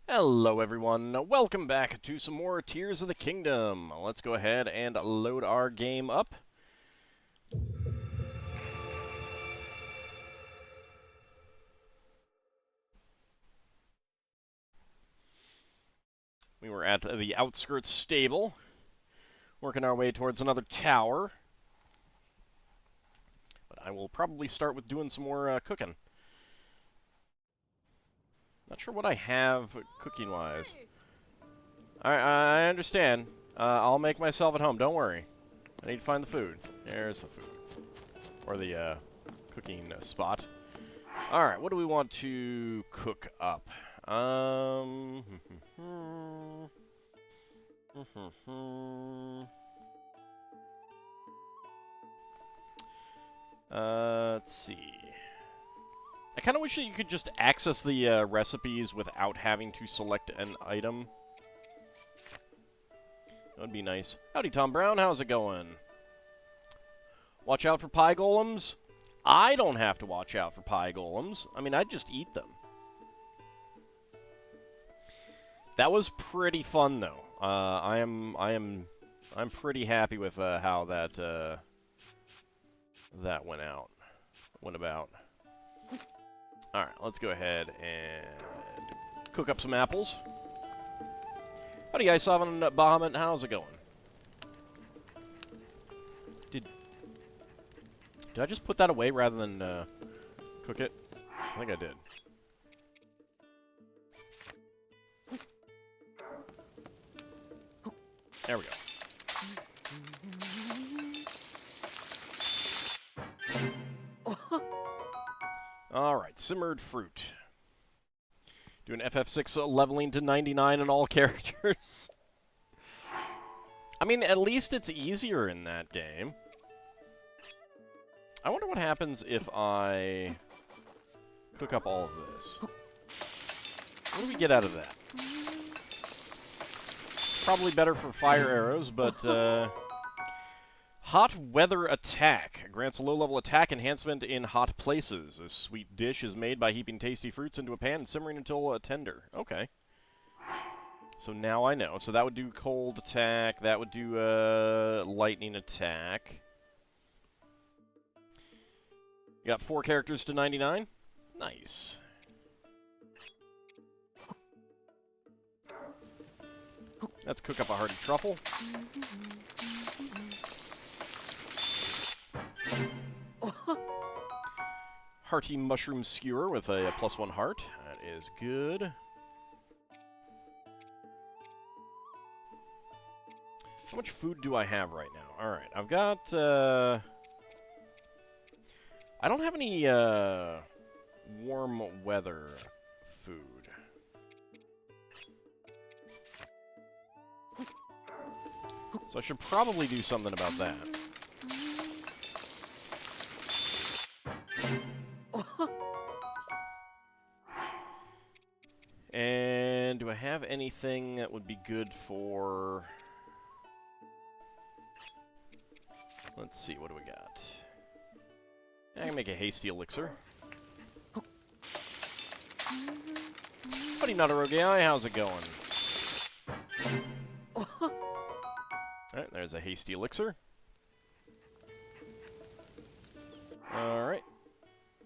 Hello everyone, welcome back to some more Tears of the Kingdom. Let's go ahead and load our game up. We were at the outskirts stable, working our way towards another tower. But I will probably start with doing some more cooking. Not sure what I have cooking-wise. I understand. I'll make myself at home, don't worry. I need to find the food. There's the food. Or the cooking spot. Alright, what do we want to cook up? Let's see. I kind of wish that you could just access the recipes without having to select an item. That would be nice. Howdy, Tom Brown. How's it going? Watch out for pie golems? I don't have to watch out for pie golems. I mean, I just eat them. That was pretty fun, though. I'm pretty happy with how that went about. All right, let's go ahead and cook up some apples. Howdy, guys, Savan Bahamut. How's it going? Did I just put that away rather than cook it? I think I did. There we go. Alright, simmered fruit. Do an FF6 leveling to 99 in all characters. I mean, at least it's easier in that game. I wonder what happens if I cook up all of this. What do we get out of that? Probably better for fire arrows, but hot weather attack grants a low-level attack enhancement in hot places. A sweet dish is made by heaping tasty fruits into a pan and simmering until tender. Okay. So now I know. So that would do cold attack. That would do lightning attack. You got 4 characters to 99? Nice. Let's cook up a hearty truffle. Hearty mushroom skewer with a +1 heart. That is good. How much food do I have right now? Alright, I've got, I don't have any, warm weather food. So I should probably do something about that. And do I have anything that would be good for... Let's see, what do we got? I can make a hasty elixir. Howdy, Nutarogai, how's it going? Alright, there's a hasty elixir. Alright.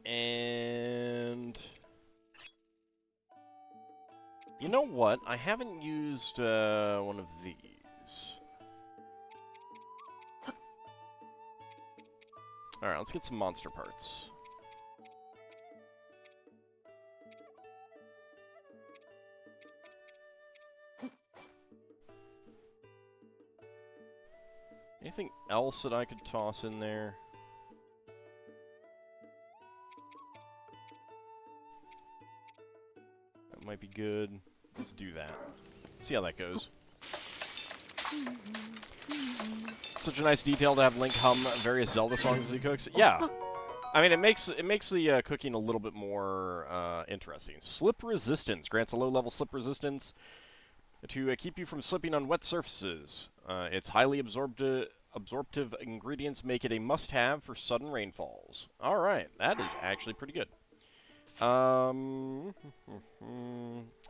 And... you know what? I haven't used one of these. Alright, let's get some monster parts. Anything else that I could toss in there? That might be good. Let's do that. See how that goes. Such a nice detail to have Link hum various Zelda songs as he cooks. Yeah. I mean, it makes the cooking a little bit more interesting. Slip resistance grants a low-level slip resistance to keep you from slipping on wet surfaces. Its highly absorptive ingredients make it a must-have for sudden rainfalls. Alright, that is actually pretty good. I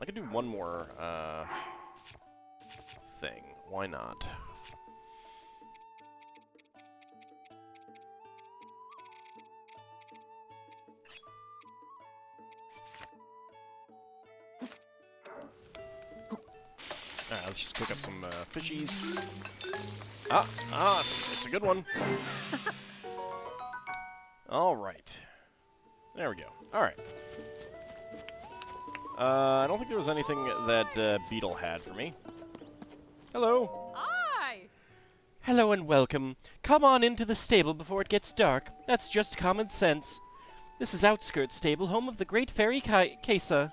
could do one more, thing. Why not? Alright, let's just cook up some, fishies. It's a good one. Alright. There we go. Alright. I don't think there was anything that Beetle had for me. Hello. Hi. Hello and welcome. Come on into the stable before it gets dark. That's just common sense. This is Outskirts Stable, home of the Great Fairy Kesa.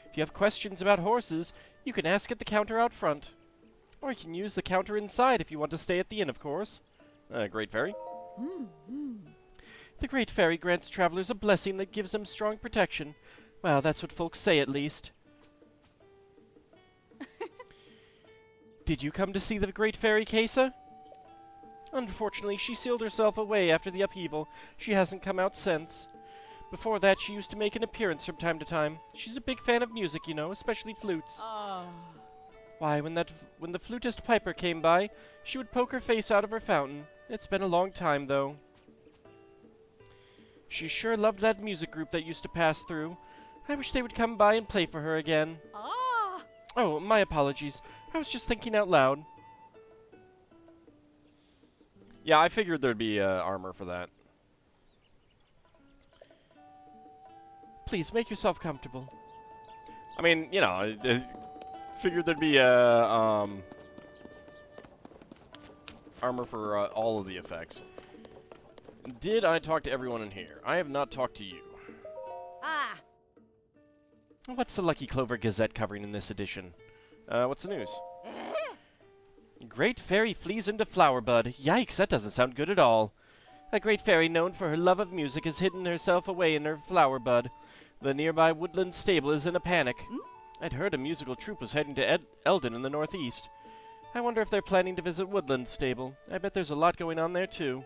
If you have questions about horses, you can ask at the counter out front. Or you can use the counter inside if you want to stay at the inn, of course. Great Fairy? The Great Fairy grants travelers a blessing that gives them strong protection. Well, that's what folks say, at least. Did you come to see the Great Fairy, Kesa? Unfortunately, she sealed herself away after the upheaval. She hasn't come out since. Before that, she used to make an appearance from time to time. She's a big fan of music, you know, especially flutes. Why, when the flutist Piper came by, she would poke her face out of her fountain. It's been a long time, though. She sure loved that music group that used to pass through. I wish they would come by and play for her again. Oh, my apologies. I was just thinking out loud. Yeah, I figured there'd be armor for that. Please, make yourself comfortable. I mean, you know, I figured there'd be armor for all of the effects. Did I talk to everyone in here? I have not talked to you. What's the Lucky Clover Gazette covering in this edition? What's the news? Great Fairy flees into Flower Bud. Yikes, that doesn't sound good at all. A great fairy known for her love of music has hidden herself away in her flower bud. The nearby woodland stable is in a panic. I'd heard a musical troupe was heading to Eldon in the northeast. I wonder if they're planning to visit Woodland Stable. I bet there's a lot going on there, too.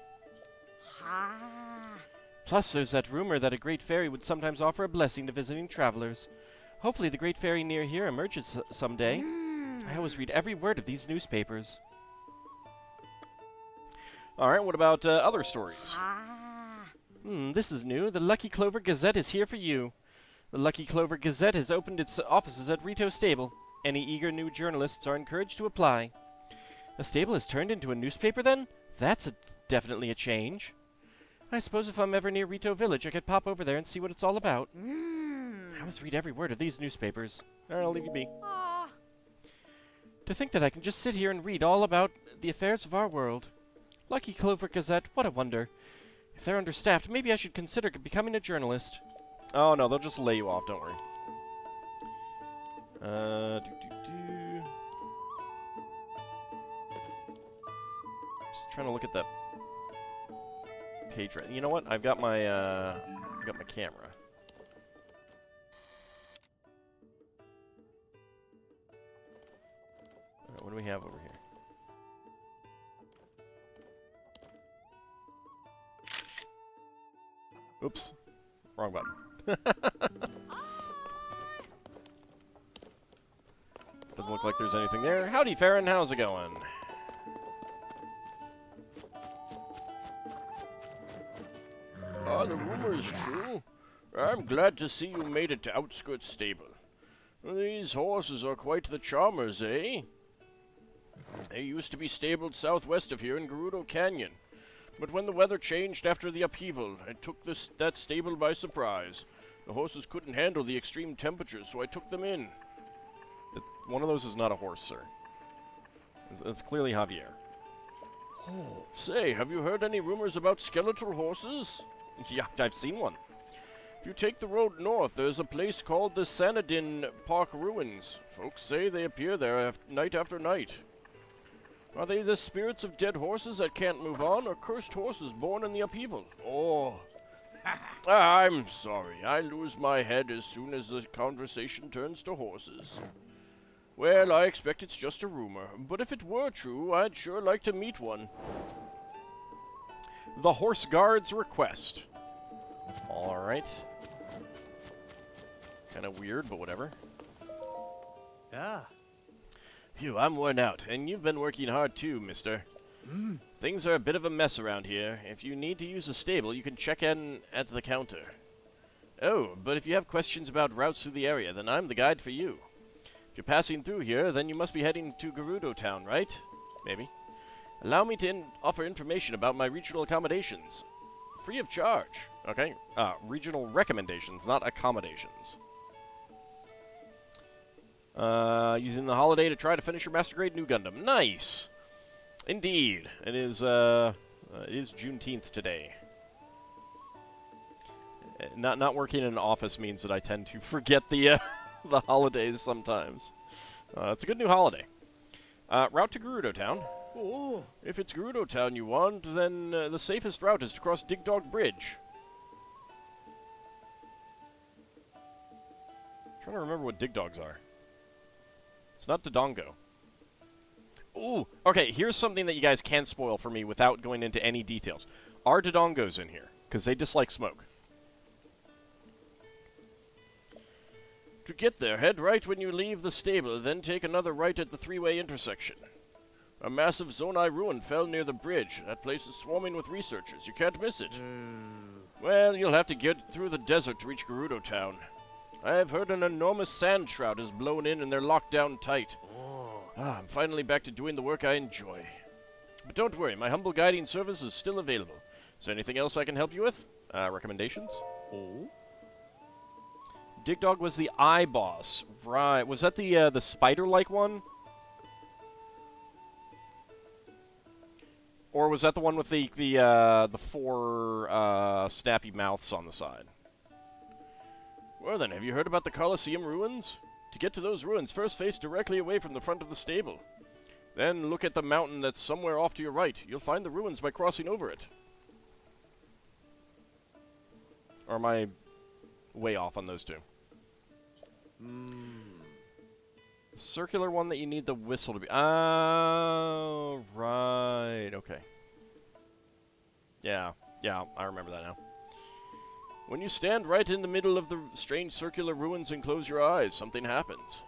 Plus, there's that rumor that a great fairy would sometimes offer a blessing to visiting travelers. Hopefully the great fairy near here emerges someday. I always read every word of these newspapers. Alright, what about other stories? This is new. The Lucky Clover Gazette is here for you. The Lucky Clover Gazette has opened its offices at Rito Stable. Any eager new journalists are encouraged to apply. A stable has turned into a newspaper, then? That's definitely a change. I suppose if I'm ever near Rito Village, I could pop over there and see what it's all about. I always read every word of these newspapers. Alright, I'll leave you be. To think that I can just sit here and read all about the affairs of our world. Lucky Clover Gazette, what a wonder. If they're understaffed, maybe I should consider becoming a journalist. Oh no, they'll just lay you off, don't worry. Just trying to look at that page right. You know what? I've got my camera. Alright, what do we have over here? Oops. Wrong button. Doesn't look like there's anything there. Howdy, Farron. How's it going? The rumor is true. I'm glad to see you made it to Outskirts Stable. These horses are quite the charmers, eh? They used to be stabled southwest of here in Gerudo Canyon. But when the weather changed after the upheaval, it took that stable by surprise. The horses couldn't handle the extreme temperatures, so I took them in. One of those is not a horse, sir. It's clearly Javier. Oh. Say, have you heard any rumors about skeletal horses? Yeah, I've seen one. If you take the road north, there's a place called the Sanadin Park Ruins. Folks say they appear there night after night. Are they the spirits of dead horses that can't move on, or cursed horses born in the upheaval? Oh. I'm sorry. I lose my head as soon as the conversation turns to horses. Well, I expect it's just a rumor, but if it were true, I'd sure like to meet one. The Horse Guard's request. Alright. Kind of weird, but whatever. Yeah. Phew, I'm worn out, and you've been working hard too, mister. Things are a bit of a mess around here. If you need to use a stable, you can check in at the counter. Oh, but if you have questions about routes through the area, then I'm the guide for you. If you're passing through here, then you must be heading to Gerudo Town, right? Maybe. Allow me to offer information about my regional accommodations. Free of charge. Okay. Regional recommendations, not accommodations. Using the holiday to try to finish your Master Grade New Gundam. Nice! Indeed. It is Juneteenth today. Not working in an office means that I tend to forget the the holidays sometimes. It's a good new holiday. Route to Gerudo Town. Oh. If it's Gerudo Town you want, then the safest route is to cross Dig Dog Bridge. Trying to remember what Dig Dogs are. It's not Dodongo. Ooh, okay, here's something that you guys can spoil for me without going into any details. Are Dodongos in here? Because they dislike smoke. To get there, head right when you leave the stable, then take another right at the three-way intersection. A massive Zonai ruin fell near the bridge. That place is swarming with researchers. You can't miss it. Well, you'll have to get through the desert to reach Gerudo Town. I've heard an enormous sand shroud is blown in and they're locked down tight. I'm finally back to doing the work I enjoy. But don't worry, my humble guiding service is still available. Is there anything else I can help you with? Recommendations? Oh. Dig Dog was the eye boss. Right. Was that the spider-like one? Or was that the one with the four snappy mouths on the side? Well then, have you heard about the Colosseum ruins? To get to those ruins, first face directly away from the front of the stable. Then look at the mountain that's somewhere off to your right. You'll find the ruins by crossing over it. Or am I way off on those two? Circular one that you need the whistle to be... Oh, right. Okay. Yeah, I remember that now. When you stand right in the middle of the strange circular ruins and close your eyes, something happens.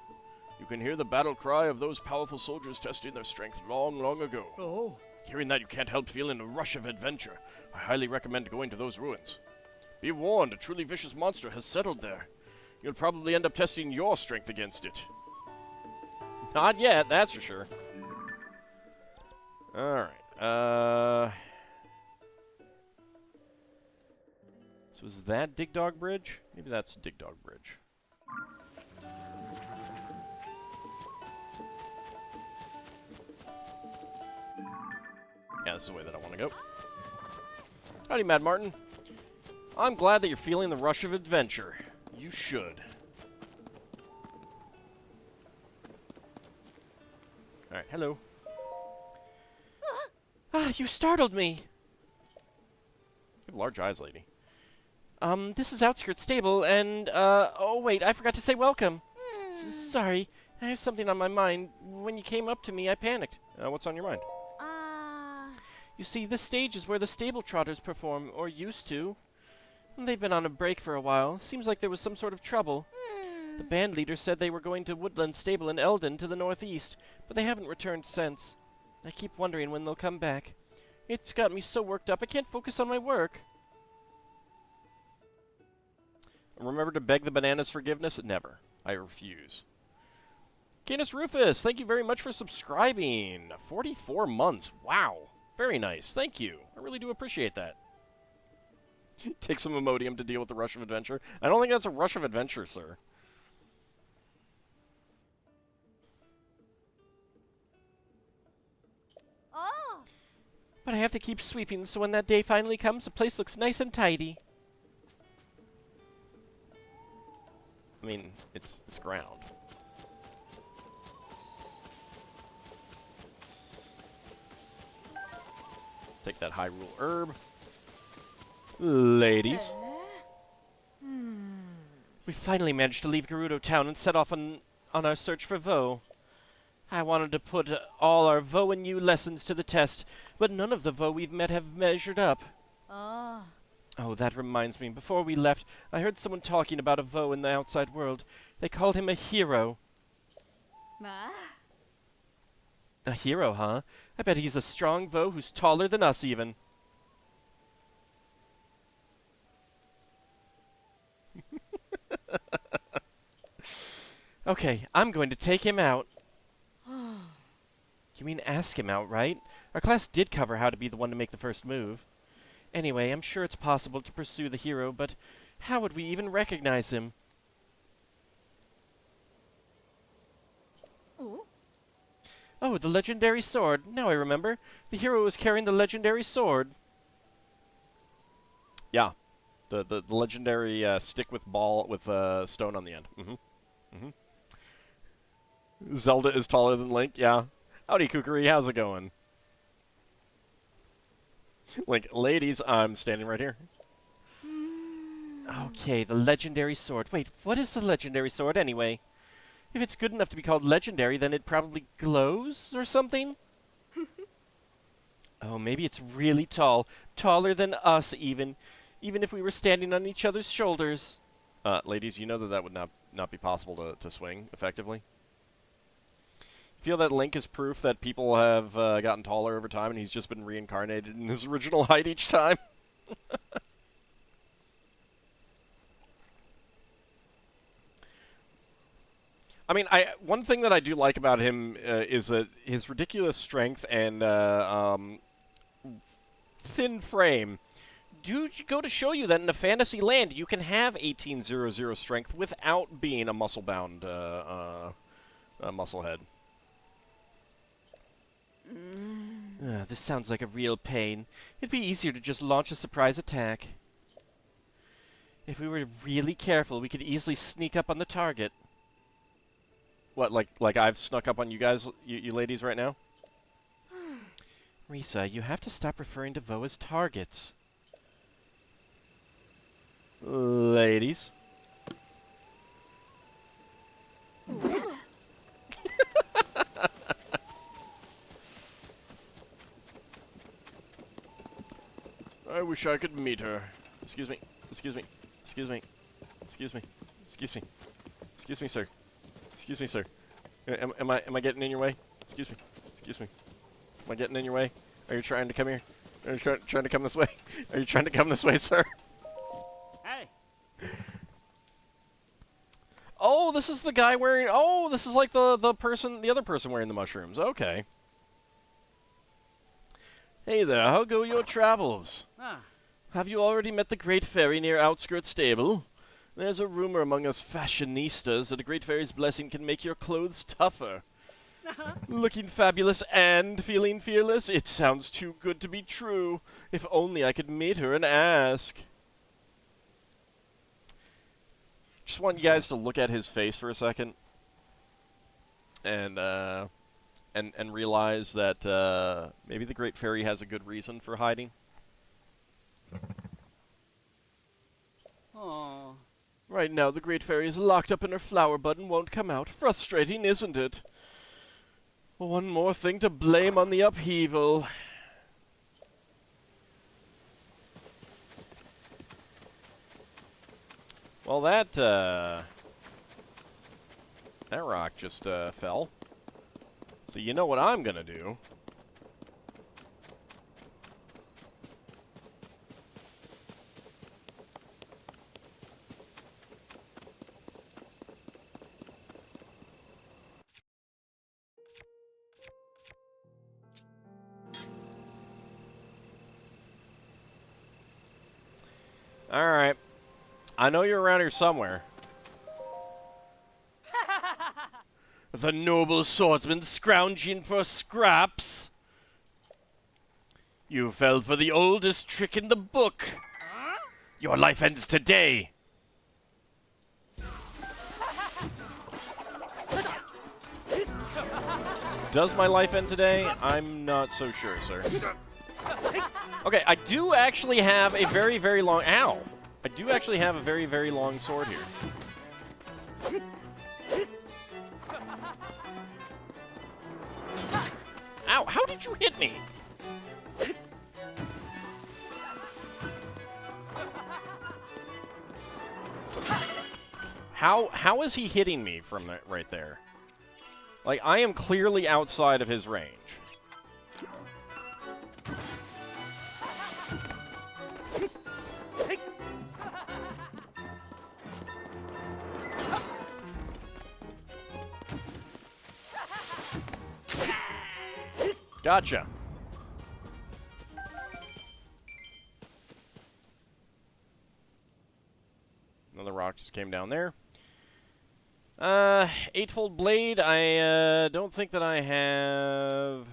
You can hear the battle cry of those powerful soldiers testing their strength long, long ago. Oh. Hearing that, you can't help feeling a rush of adventure. I highly recommend going to those ruins. Be warned, a truly vicious monster has settled there. You'll probably end up testing your strength against it. Not yet, that's for sure. Alright, so is that Dig Dog Bridge? Maybe that's Dig Dog Bridge. Yeah, this is the way that I want to go. Howdy, Mad Martin. I'm glad that you're feeling the rush of adventure. You should. Alright, hello. You startled me. You have large eyes, lady. This is Outskirts Stable, and, oh wait, I forgot to say welcome. Sorry, I have something on my mind. When you came up to me, I panicked. What's on your mind? You see, this stage is where the stable trotters perform, or used to. They've been on a break for a while. Seems like there was some sort of trouble. The band leader said they were going to Woodland Stable in Eldon to the northeast, but they haven't returned since. I keep wondering when they'll come back. It's got me so worked up I can't focus on my work. Remember to beg the bananas forgiveness? Never. I refuse. Canis Rufus, thank you very much for subscribing. 44 months. Wow. Very nice. Thank you. I really do appreciate that. Take some Imodium to deal with the rush of adventure. I don't think that's a rush of adventure, sir. But I have to keep sweeping, so when that day finally comes, the place looks nice and tidy. I mean, it's ground. Take that Hyrule herb. Ladies. We finally managed to leave Gerudo Town and set off on our search for Vo. I wanted to put all our Vo and U lessons to the test, but none of the Vo we've met have measured up. Oh, that reminds me. Before we left, I heard someone talking about a Vo in the outside world. They called him a hero. Ma? A hero, huh? I bet he's a strong Vo who's taller than us, even. Okay, I'm going to take him out. You mean ask him out, right? Our class did cover how to be the one to make the first move. Anyway, I'm sure it's possible to pursue the hero, but how would we even recognize him? Oh? Oh, the legendary sword. Now I remember. The hero was carrying the legendary sword. Yeah. The legendary stick with ball with stone on the end. Zelda is taller than Link. Yeah. Howdy, Kukuri. How's it going? Link, ladies, I'm standing right here. Okay, the legendary sword. Wait, what is the legendary sword anyway? If it's good enough to be called legendary, then it probably glows or something? Oh, maybe it's really tall. Taller than us, even. Even if we were standing on each other's shoulders. Ladies, you know that would not be possible to swing effectively. Feel that Link is proof that people have gotten taller over time and he's just been reincarnated in his original height each time? I mean, one thing that I do like about him is his ridiculous strength and thin frame. Do go to show you that in a fantasy land you can have 1800 strength without being a muscle-bound musclehead. This sounds like a real pain. It'd be easier to just launch a surprise attack. If we were really careful, we could easily sneak up on the target. What, like I've snuck up on you guys, you ladies, right now? Risa, you have to stop referring to Vo as targets. Ladies. I wish I could meet her. Excuse me. Excuse me. Excuse me. Excuse me. Excuse me. Excuse me, sir. Excuse me, sir. Am I getting in your way? Excuse me. Excuse me. Am I getting in your way? Are you trying to come here? Are you trying to come this way? Are you trying to come this way, sir? Hey! Oh, this is the guy wearing... Oh, this is like the other person wearing the mushrooms. Okay. Hey there, how go your travels? Ah. Have you already met the Great Fairy near Outskirts Stable? There's a rumor among us fashionistas that a Great Fairy's blessing can make your clothes tougher. Looking fabulous and feeling fearless? It sounds too good to be true. If only I could meet her and ask. Just want you guys to look at his face for a second. And realize that maybe the Great Fairy has a good reason for hiding. Aw. Right now, the Great Fairy is locked up in her flower bud and won't come out. Frustrating, isn't it? One more thing to blame on the upheaval. Well, that rock just fell. So you know what I'm gonna do. Alright. I know you're around here somewhere. The noble swordsman scrounging for scraps. You fell for the oldest trick in the book. Your life ends today. Does my life end today? I'm not so sure, sir. Okay, I do actually have a very, very long... Ow! I do actually have a very, very long sword here. Ow! How did you hit me? How is he hitting me from that right there? Like, I am clearly outside of his range. Gotcha. Another rock just came down there. Eightfold blade. I don't think that I have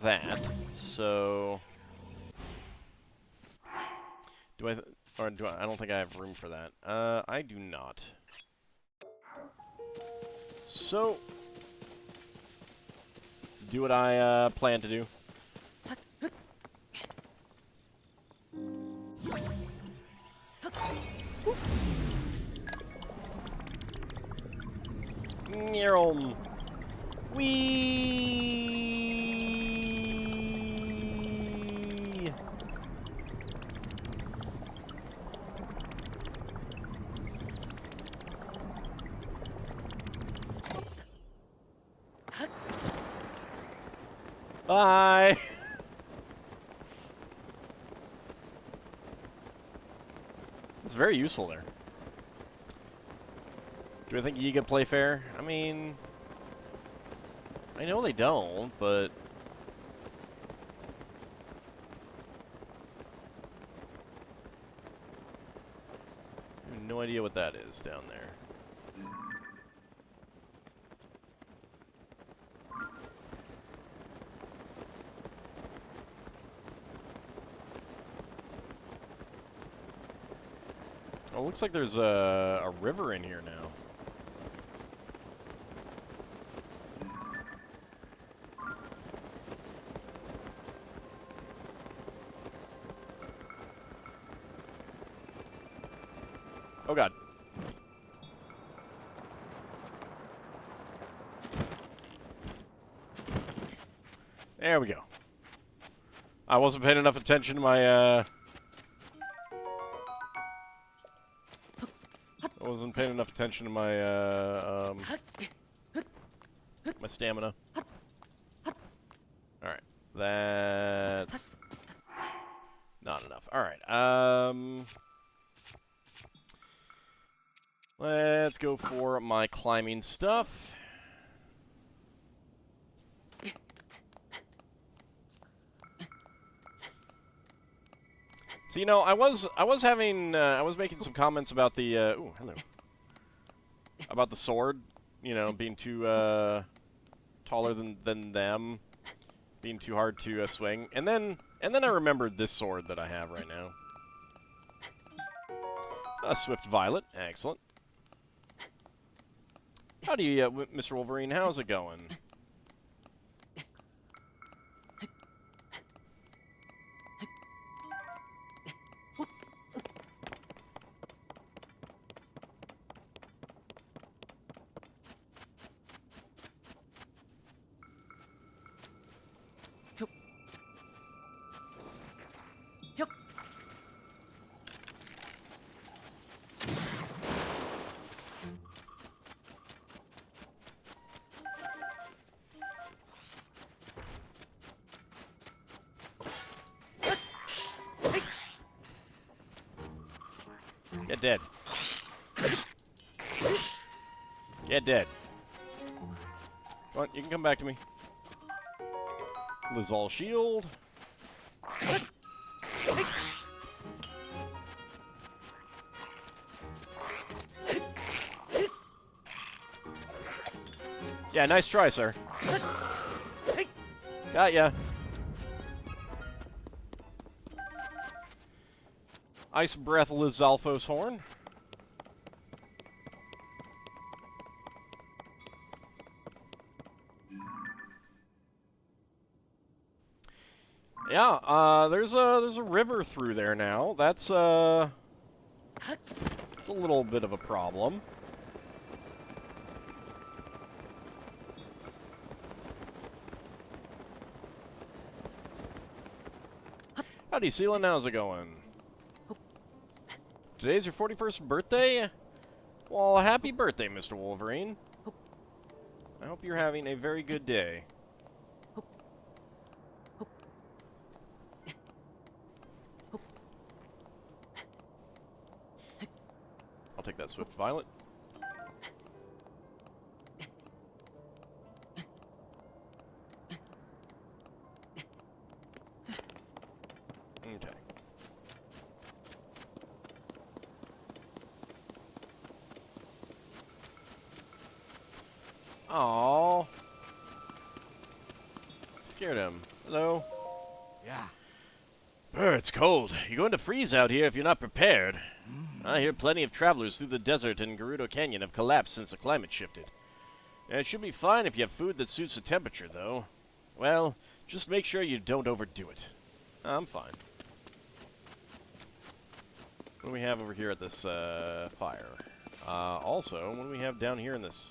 that. So, do I? Or do I? I don't think I have room for that. I do not. So, do what I plan to do. Nyerm. Wee. Bye. It's very useful there. Do I think Yiga play fair? I mean, I know they don't, but I have no idea what that is down there. Oh, looks like there's a river in here now. Oh god. There we go. I wasn't paying enough attention to my, I wasn't paying enough attention to my, my stamina. Alright. That's not enough. Alright, let's go for my climbing stuff. So, you know, I was making some comments about the, ooh, hello. About the sword, you know, being too, taller than them, being too hard to, swing. And then I remembered this sword that I have right now. A Swift Violet, excellent. Howdy, Mr. Wolverine, how's it going? Get dead. Get dead. Come on, you can come back to me. Lizal shield. Yeah, nice try, sir. Got ya. Ice Breath Lizalfos Horn. Yeah, there's a river through there now. That's it's a little bit of a problem. Howdy, Seelan, how's it going? Today's your 41st birthday? Well, happy birthday, Mr. Wolverine. I hope you're having a very good day. I'll take that Swift Violet. Okay. Aww. Scared him. Hello? Yeah. Brr, it's cold. You're going to freeze out here if you're not prepared. I hear plenty of travelers through the desert and Gerudo Canyon have collapsed since the climate shifted. It should be fine if you have food that suits the temperature, though. Well, just make sure you don't overdo it. I'm fine. What do we have over here at this fire? Also, what do we have down here in this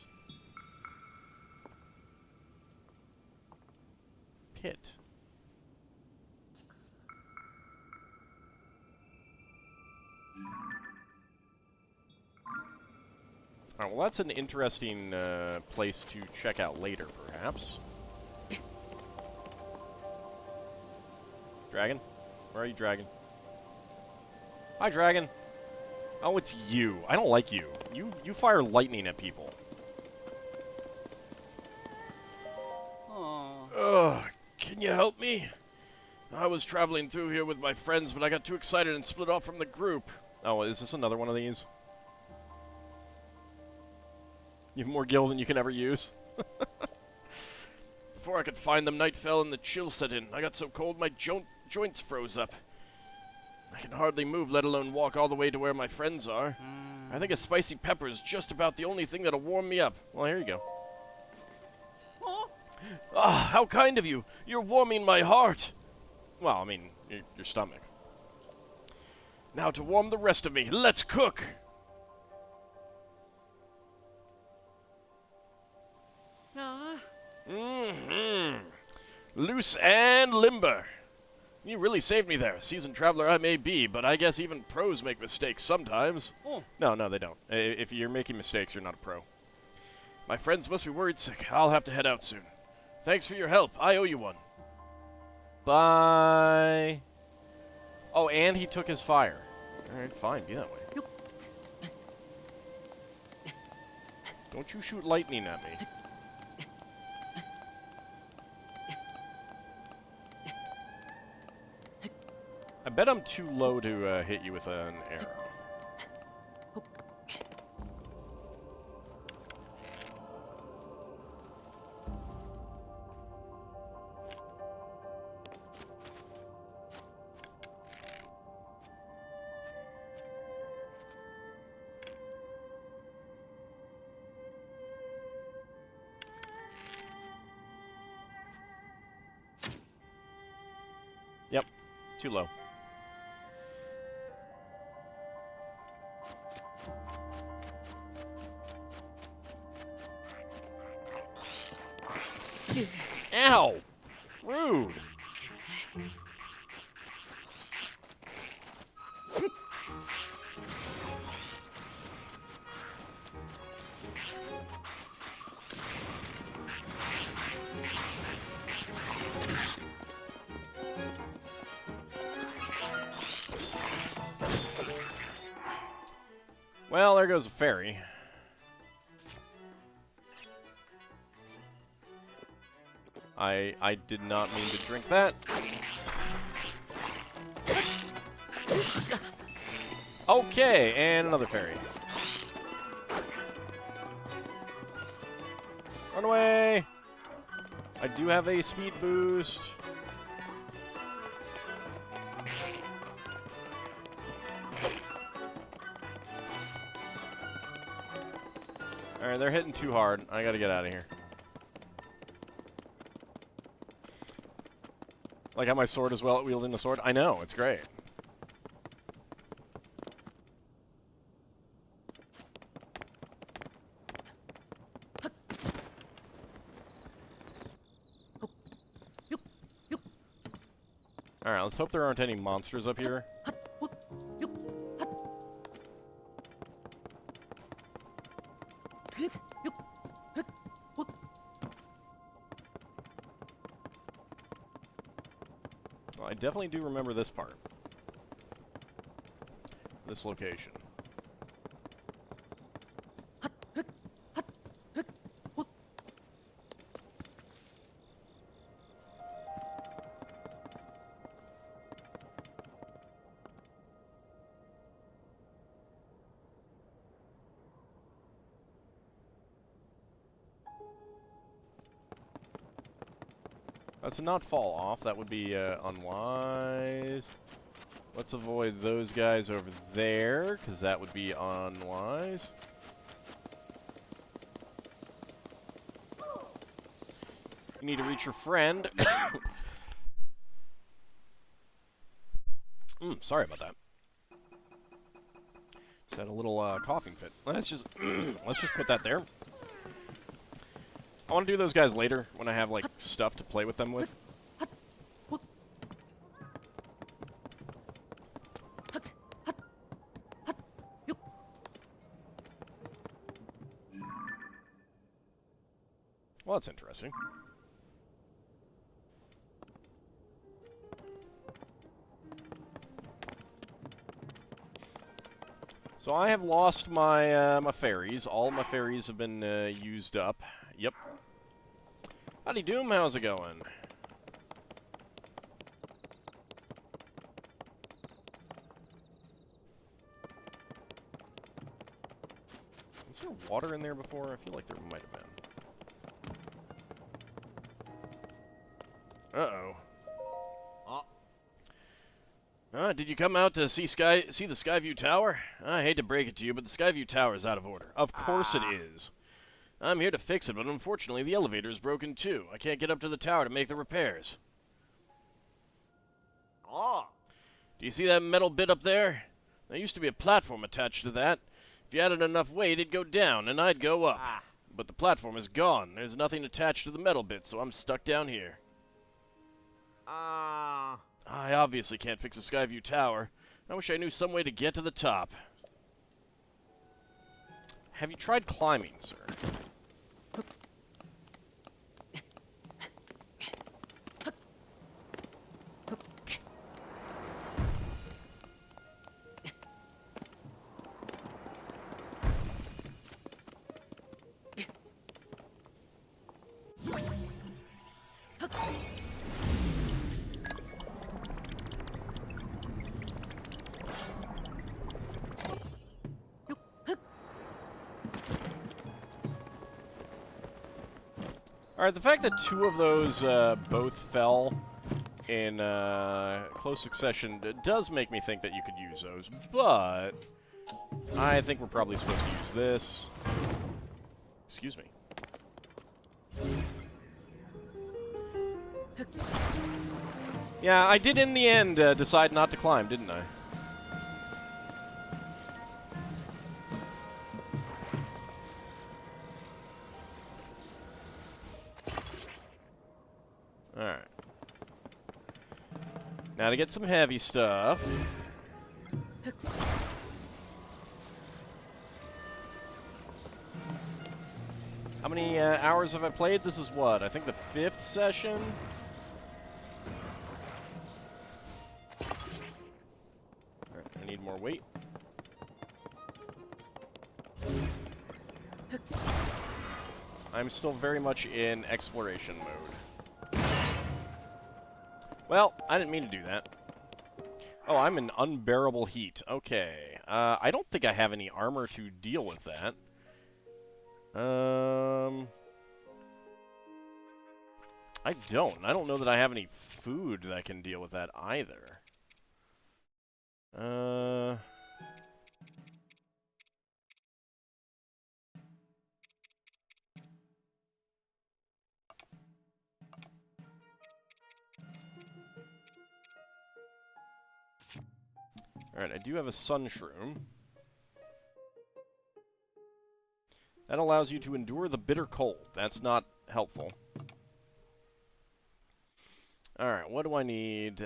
pit? Alright, well that's an interesting place to check out later, perhaps. Dragon? Where are you, Dragon? Hi, Dragon. Oh, it's you. I don't like you. You fire lightning at people. Aw. Ugh, can you help me? I was traveling through here with my friends, but I got too excited and split off from the group. Oh, is this another one of these? You have more gil than you can ever use. Before I could find them, night fell and the chill set in. I got so cold my joints froze up. I can hardly move, let alone walk all the way to where my friends are. I think a spicy pepper is just about the only thing that'll warm me up. Well, here you go. Ah, how kind of you. You're warming my heart. Well, I mean, your stomach. Now to warm the rest of me, let's cook. Loose and limber. You really saved me there. Seasoned traveler I may be, but I guess even pros make mistakes sometimes. Oh. No, they don't. If you're making mistakes, you're not a pro. My friends must be worried sick. I'll have to head out soon. Thanks for your help. I owe you one. Bye. Oh, and he took his fire. Alright, fine. Be that way. Don't you shoot lightning at me. I bet I'm too low to hit you with an arrow. Yep, too low. Ow! Rude! Well, there goes a fairy. I did not mean to drink that. Okay, and another fairy. Run away! I do have a speed boost. Alright, they're hitting too hard. I gotta get out of here. Like how my sword is well at wielding the sword? I know, it's great. Alright, let's hope there aren't any monsters up here. Well, I definitely do remember this part. This location. Let's not fall off. That would be unwise. Let's avoid those guys over there, because that would be unwise. You need to reach your friend. Sorry about that. Just had a little coughing fit. Let's just put that there. I want to do those guys later when I have like stuff to play with them with. Well, that's interesting. So I have lost my my fairies. All my fairies have been used up. Yep. Howdy Doom, how's it going? Was there water in there before? I feel like there might have been. Uh-oh. Did you come out to see the Skyview Tower? I hate to break it to you, but the Skyview Tower is out of order. Of course it is. I'm here to fix it, but unfortunately the elevator is broken too. I can't get up to the tower to make the repairs. Oh. Do you see that metal bit up there? There used to be a platform attached to that. If you added enough weight, it'd go down, and I'd go up. But the platform is gone. There's nothing attached to the metal bit, so I'm stuck down here. I obviously can't fix the Skyview Tower. I wish I knew some way to get to the top. Have you tried climbing, sir? Alright, the fact that two of those both fell in close succession does make me think that you could use those, but I think we're probably supposed to use this. Excuse me. Yeah, I did in the end decide not to climb, didn't I? Alright. Now to get some heavy stuff. How many hours have I played? This is what? I think the 5th session? Alright, I need more weight. I'm still very much in exploration mode. Well, I didn't mean to do that. Oh, I'm in unbearable heat. Okay. I don't think I have any armor to deal with that. I don't. I don't know that I have any food that can deal with that either. Alright, I do have a sun shroom. That allows you to endure the bitter cold. That's not helpful. Alright, what do I need?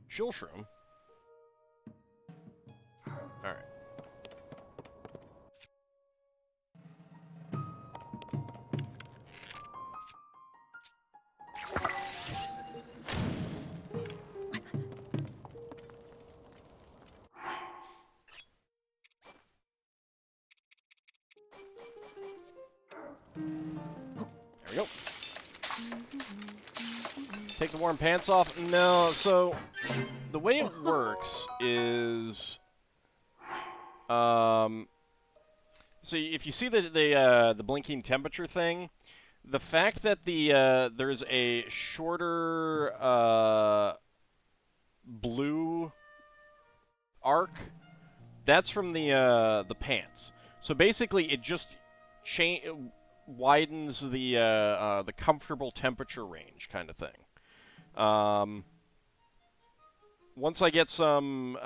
Chill shroom. Alright. we go. Take the warm pants off? No, so the way it works is, so if you see the blinking temperature thing, the fact that there's a shorter blue arc, that's from the pants. So basically, it just widens the comfortable temperature range kind of thing. Once I get some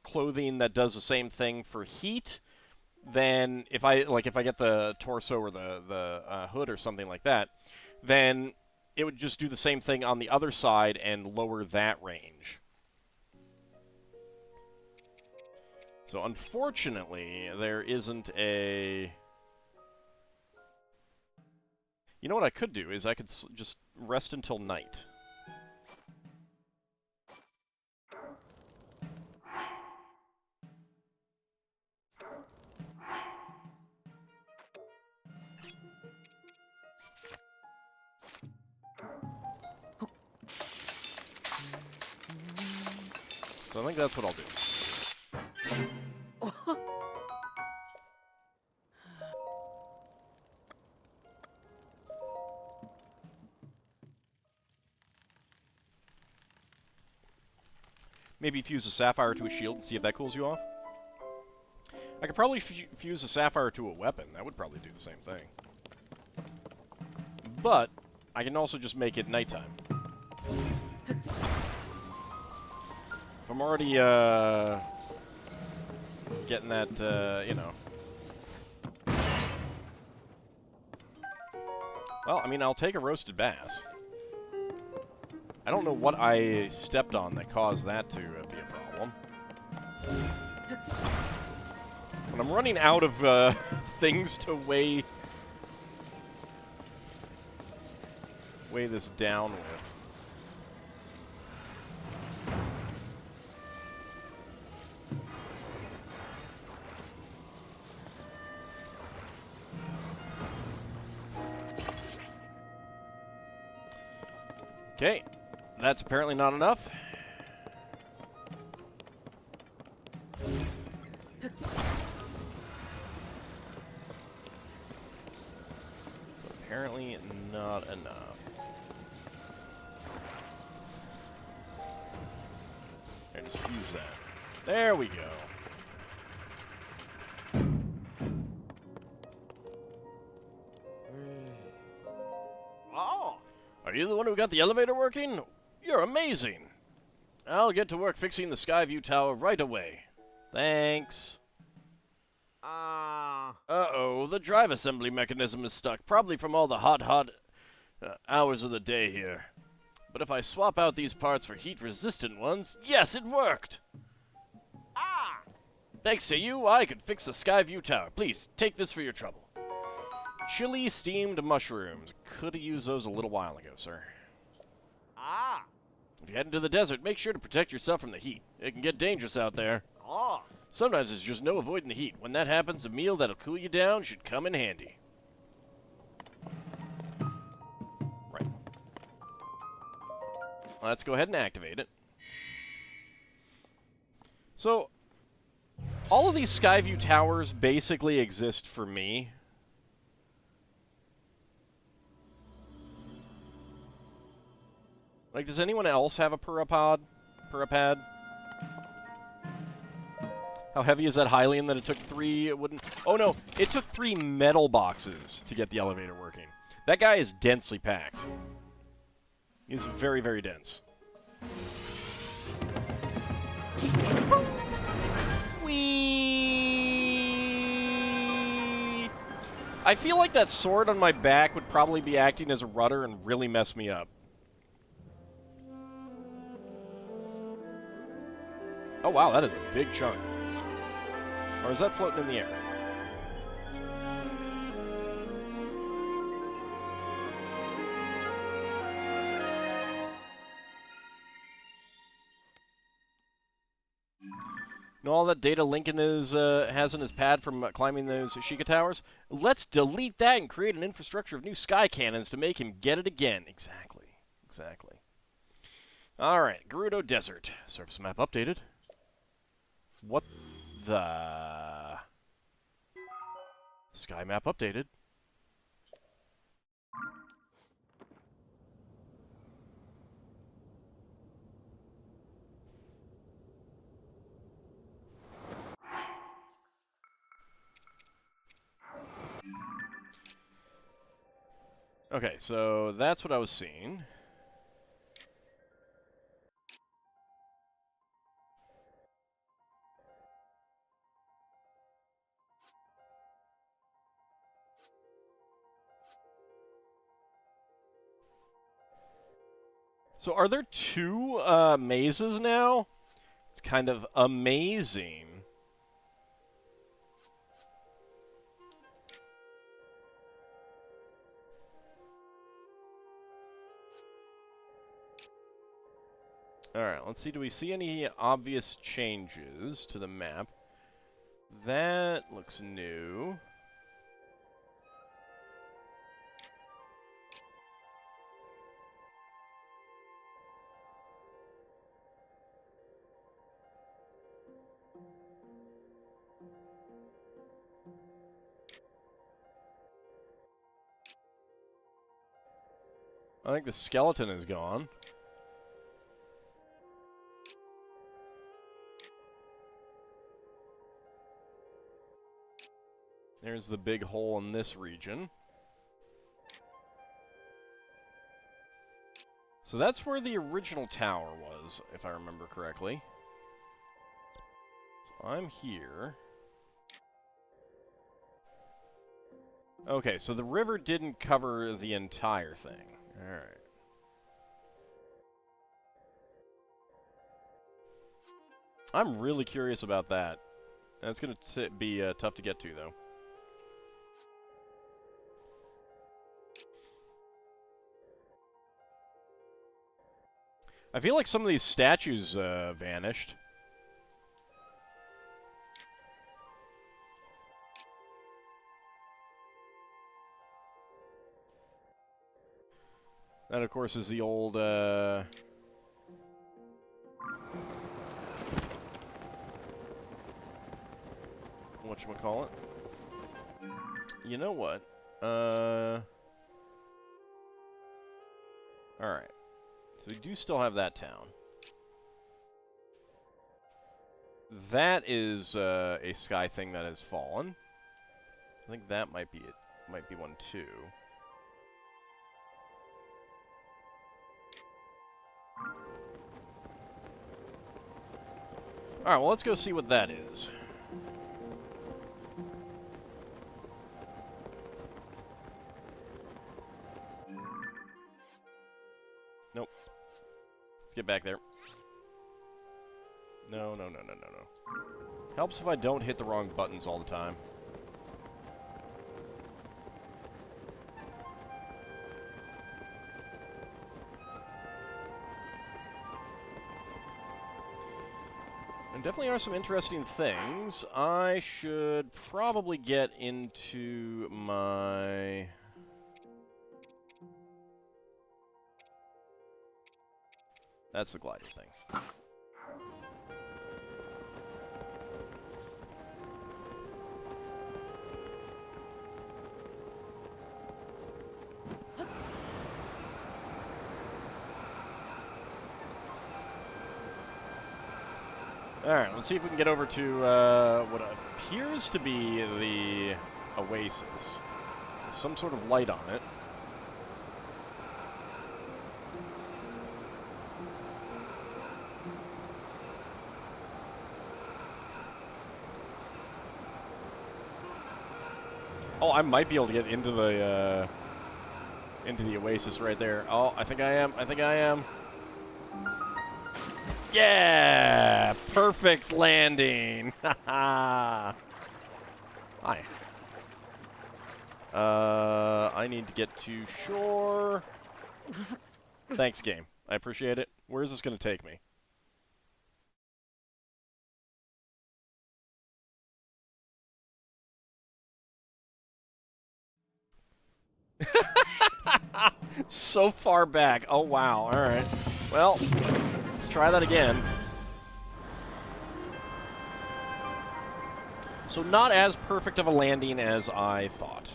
clothing that does the same thing for heat, then if I get the torso or the hood or something like that, then it would just do the same thing on the other side and lower that range. So unfortunately, there isn't a... You know what I could do is I could just rest until night. So I think that's what I'll do. Maybe fuse a sapphire to a shield and see if that cools you off. I could probably fuse a sapphire to a weapon. That would probably do the same thing. But I can also just make it nighttime. If I'm already getting that, you know. Well, I mean, I'll take a roasted bass. I don't know what I stepped on that caused that to be a problem. But I'm running out of things to weigh this down with. Okay. That's apparently not enough. So apparently not enough. Okay, just use that. There we go. Oh! Are you the one who got the elevator working? You're amazing. I'll get to work fixing the Skyview Tower right away. Thanks. Uh-oh, the drive assembly mechanism is stuck, probably from all the hot hours of the day here. But if I swap out these parts for heat-resistant ones, yes, it worked! Thanks to you, I could fix the Skyview Tower. Please, take this for your trouble. Chili steamed mushrooms. Could have used those a little while ago, sir. If you head into the desert, make sure to protect yourself from the heat. It can get dangerous out there. Sometimes there's just no avoiding the heat. When that happens, a meal that'll cool you down should come in handy. Right. Let's go ahead and activate it. So, all of these Skyview Towers basically exist for me. Like, does anyone else have a Purapad? How heavy is that Hylian that it took 3 wooden... Oh no, it took 3 metal boxes to get the elevator working. That guy is densely packed. He's very, very dense. Whee! I feel like that sword on my back would probably be acting as a rudder and really mess me up. Oh wow, that is a big chunk. Or is that floating in the air? No, all that data Lincoln has in his pad from climbing those Sheikah towers? Let's delete that and create an infrastructure of new sky cannons to make him get it again. Exactly. Exactly. Alright, Gerudo Desert. Surface map updated. What the... Sky map updated. Okay, so that's what I was seeing. So are there two mazes now? It's kind of amazing. Alright, let's see. Do we see any obvious changes to the map? That looks new. I think the skeleton is gone. There's the big hole in this region. So that's where the original tower was, if I remember correctly. So I'm here. Okay, so the river didn't cover the entire thing. Alright. I'm really curious about that. That's going to be tough to get to, though. I feel like some of these statues vanished. That, of course, is the old, whatchamacallit? You know what? Alright. So we do still have that town. That is a sky thing that has fallen. I think that might be it. Might be one too. Alright, well, let's go see what that is. Nope. Let's get back there. No, no, no, no, no, no. Helps if I don't hit the wrong buttons all the time. And definitely are some interesting things. I should probably get into my... That's the glider thing. Alright, let's see if we can get over to what appears to be the oasis. With some sort of light on it. Oh, I might be able to get into the oasis right there. Oh, I think I am. I think I am. Yeah! Perfect landing! Haha! Hi. I need to get to shore. Thanks, game. I appreciate it. Where is this going to take me? So far back. Oh, wow. All right. Well, let's try that again. So not as perfect of a landing as I thought.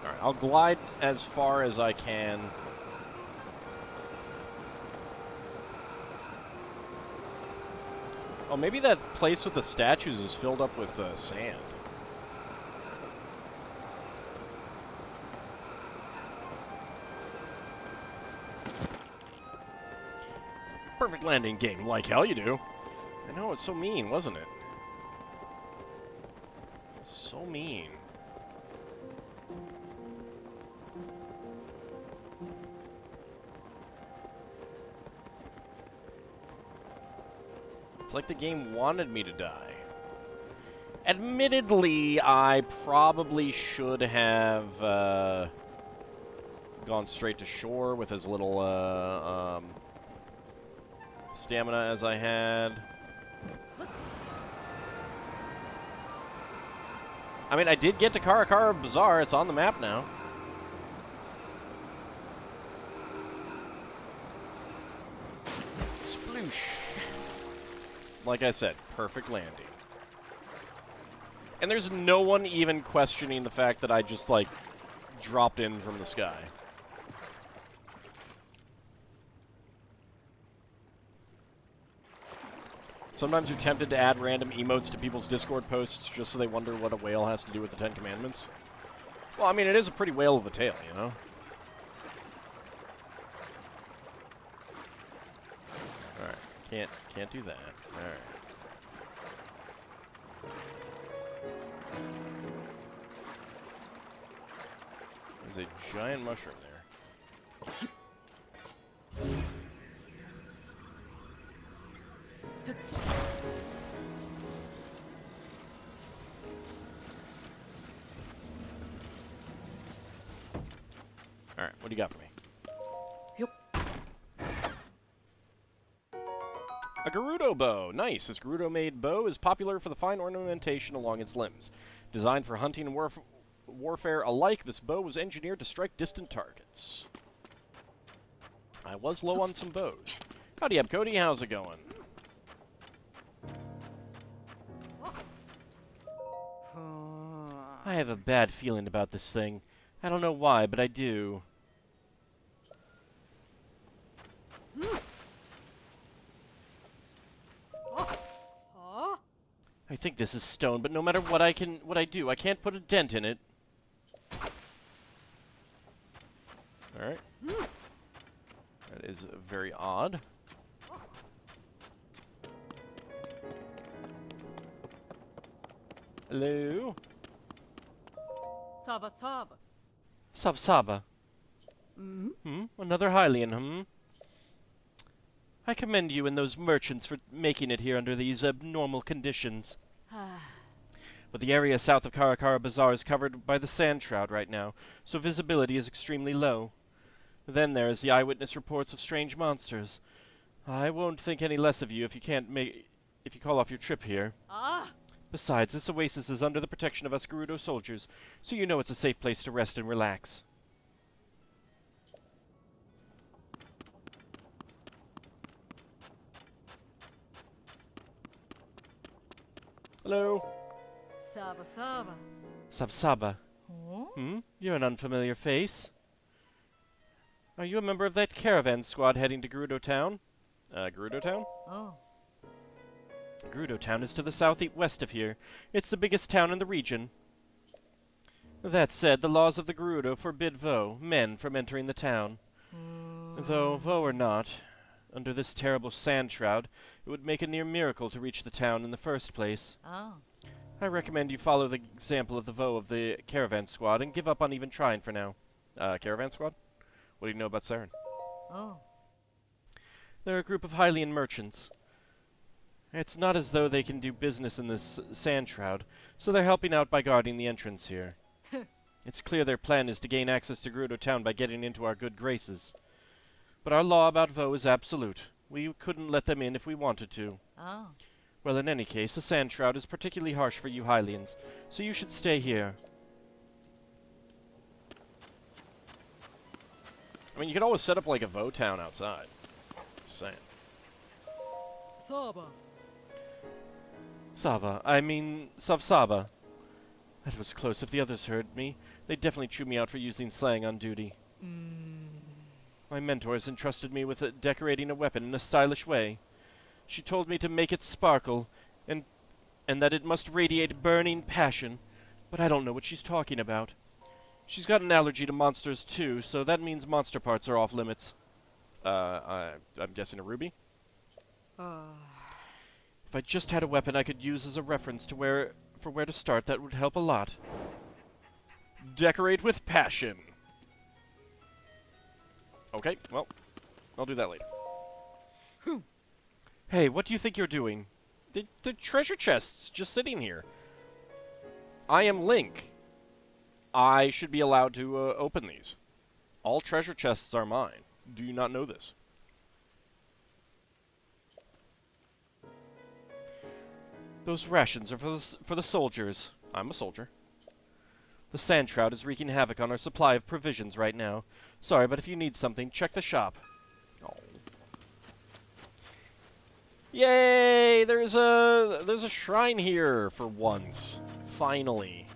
All right, I'll glide as far as I can. Oh, maybe that place with the statues is filled up with sand. Perfect landing game, like hell you do. I know, it's so mean, wasn't it? So mean. It's like the game wanted me to die. Admittedly, I probably should have gone straight to shore with as little stamina as I had. I mean, I did get to Karakara Bazaar. It's on the map now. Sploosh. Like I said, perfect landing. And there's no one even questioning the fact that I just, like, dropped in from the sky. Sometimes you're tempted to add random emotes to people's Discord posts just so they wonder what a whale has to do with the Ten Commandments. Well, I mean, it is a pretty whale of a tale, you know? Alright, can't do that. Alright. There's a giant mushroom there. Alright, what do you got for me? A Gerudo bow. Nice. This Gerudo-made bow is popular for the fine ornamentation along its limbs. Designed for hunting and warfare alike, this bow was engineered to strike distant targets. I was low on some bows. Howdy up, Cody. How's it going? I have a bad feeling about this thing. I don't know why, but I do. I think this is stone, but no matter what I do, I can't put a dent in it. Alright. That is very odd. Hello? Saba Saba. Saba. Another Hylian, I commend you and those merchants for making it here under these abnormal conditions. But the area south of Karakara Bazaar is covered by the sand shroud right now, so visibility is extremely low. Then there is the eyewitness reports of strange monsters. I won't think any less of you if you call off your trip here. Besides, this oasis is under the protection of us Gerudo soldiers, so you know it's a safe place to rest and relax. Hello? Saba Saba. Saba. Huh? You're an unfamiliar face. Are you a member of that caravan squad heading to Gerudo Town? Gerudo Town? Oh. Gerudo Town is to the southwest of here. It's the biggest town in the region. That said, the laws of the Gerudo forbid men, from entering the town. Though, or not, under this terrible sand shroud, it would make a near miracle to reach the town in the first place. Oh. I recommend you follow the example of the of the caravan squad and give up on even trying for now. Caravan squad? What do you know about Saren? Oh. They're a group of Hylian merchants. It's not as though they can do business in this sand shroud, so they're helping out by guarding the entrance here. It's clear their plan is to gain access to Gerudo Town by getting into our good graces. But our law about is absolute. We couldn't let them in if we wanted to. Oh. Well, in any case, the sand shroud is particularly harsh for you Hylians, so you should stay here. I mean, you could always set up like a VOD town outside. Just saying. Saba. Sava, I mean, Savsaba. That was close. If the others heard me, they'd definitely chew me out for using slang on duty. My mentors entrusted me with decorating a weapon in a stylish way. She told me to make it sparkle, and that it must radiate burning passion, but I don't know what she's talking about. She's got an allergy to monsters too, so that means monster parts are off limits. I'm guessing a ruby? If I just had a weapon I could use as a reference to where to start, that would help a lot. Decorate with passion. Okay, well, I'll do that later. Hey, what do you think you're doing? The treasure chest's just sitting here. I am Link. I should be allowed to open these. All treasure chests are mine. Do you not know this? Those rations are for the soldiers. I'm a soldier. The sand shroud is wreaking havoc on our supply of provisions right now. Sorry, but if you need something, check the shop. Oh. Yay! There's a shrine here for once. Finally.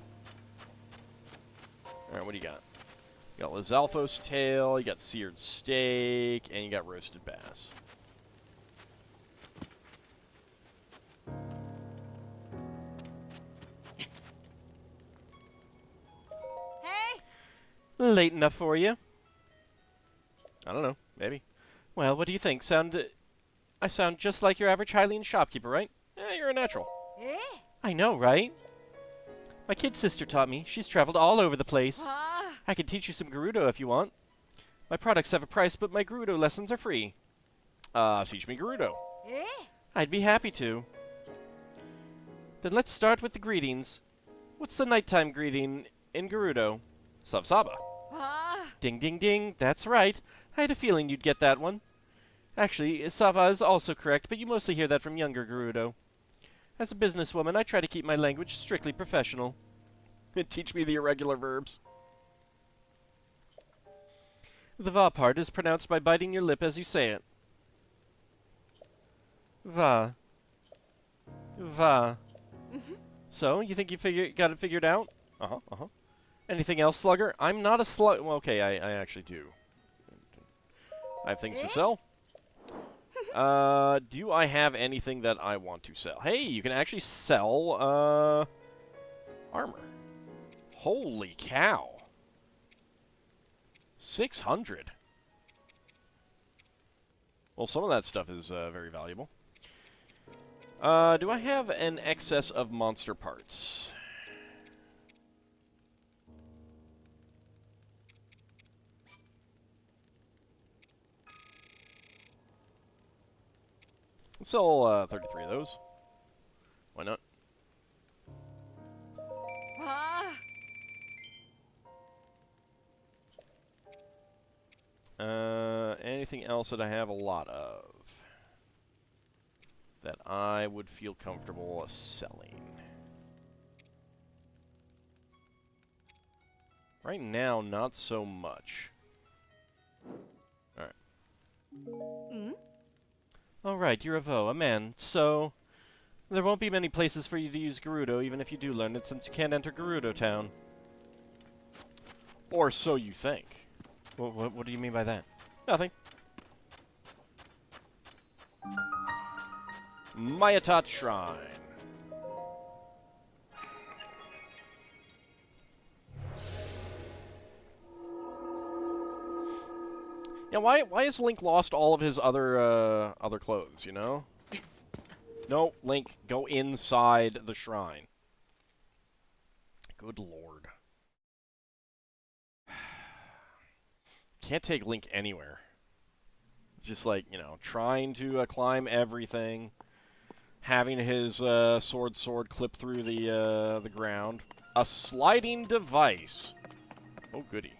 Alright, what do you got? You got Lizalfo's tail, you got seared steak, and you got roasted bass. Hey! Late enough for you? I don't know, maybe. Well, what do you think? I sound just like your average Hylian shopkeeper, right? You're a natural. Eh? I know, right? My kid sister taught me. She's traveled all over the place. Ah. I can teach you some Gerudo if you want. My products have a price, but my Gerudo lessons are free. Teach me Gerudo. Eh? I'd be happy to. Then let's start with the greetings. What's the nighttime greeting in Gerudo? Savsaba. Ah. Ding ding ding, that's right. I had a feeling you'd get that one. Actually, Sava is also correct, but you mostly hear that from younger Gerudo. As a businesswoman, I try to keep my language strictly professional. Teach me the irregular verbs. The va part is pronounced by biting your lip as you say it. Va. Va. So, you think you got it figured out? Uh-huh, uh-huh. Anything else, Slugger? I'm not a slug. Well, okay, I actually do. I have things to sell. Do I have anything that I want to sell? Hey, you can actually sell, armor. Holy cow. 600. Well, some of that stuff is, very valuable. Do I have an excess of monster parts? Let's sell 33 of those. Why not? Ah. Anything else that I have a lot of that I would feel comfortable selling? Right now, not so much. Alright. Alright, you're a Vo, a man, so... There won't be many places for you to use Gerudo, even if you do learn it, since you can't enter Gerudo Town. Or so you think. What do you mean by that? Nothing. Mayatat Shrine. Yeah, why has Link lost all of his other clothes, you know? No, Link, go inside the shrine. Good lord. Can't take Link anywhere. It's just like, you know, trying to climb everything, having his sword clip through the ground. A sliding device. Oh, goody.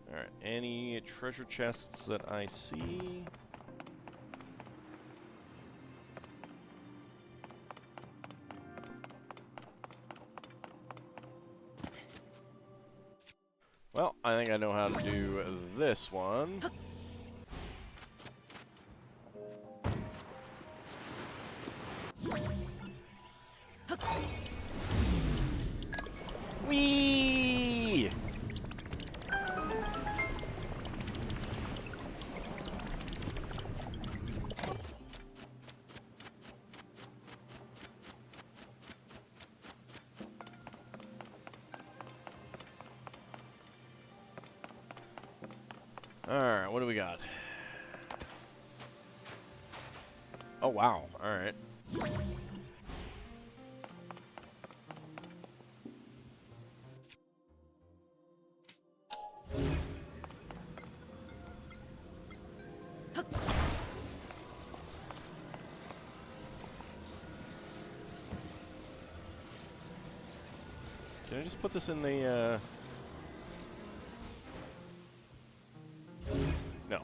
Alright. Alright, any treasure chests that I see? Well, I think I know how to do this one. Whee! Alright, what do we got? Oh, wow. Alright. Can I just put this in the, No.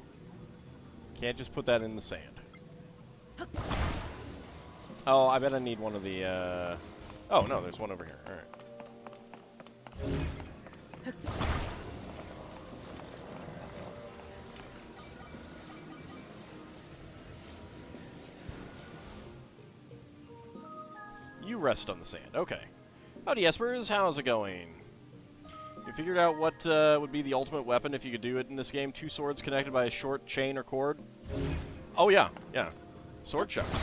Can't just put that in the sand. Oh, I bet I need one of the, Oh, no, there's one over here. Alright. You rest on the sand. Okay. Howdy, Espers. How's it going? You figured out what would be the ultimate weapon if you could do it in this game? 2 swords connected by a short chain or cord? Oh, yeah. Yeah. Sword chucks.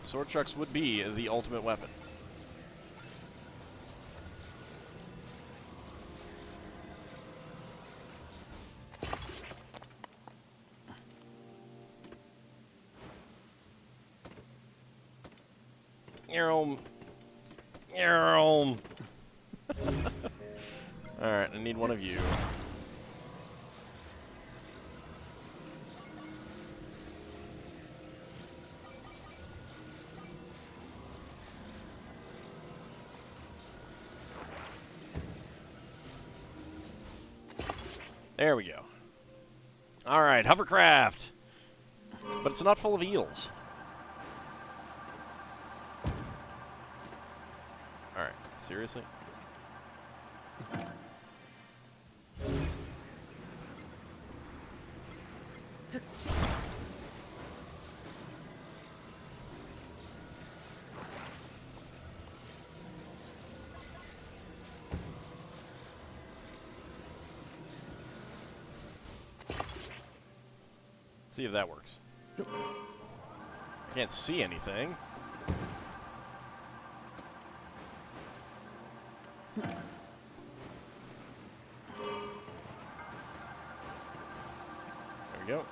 Sword chucks would be the ultimate weapon. Alright, I need one of you. There we go. Alright, hovercraft! But it's not full of eels. Alright, seriously? See if that works. I can't see anything. There we go.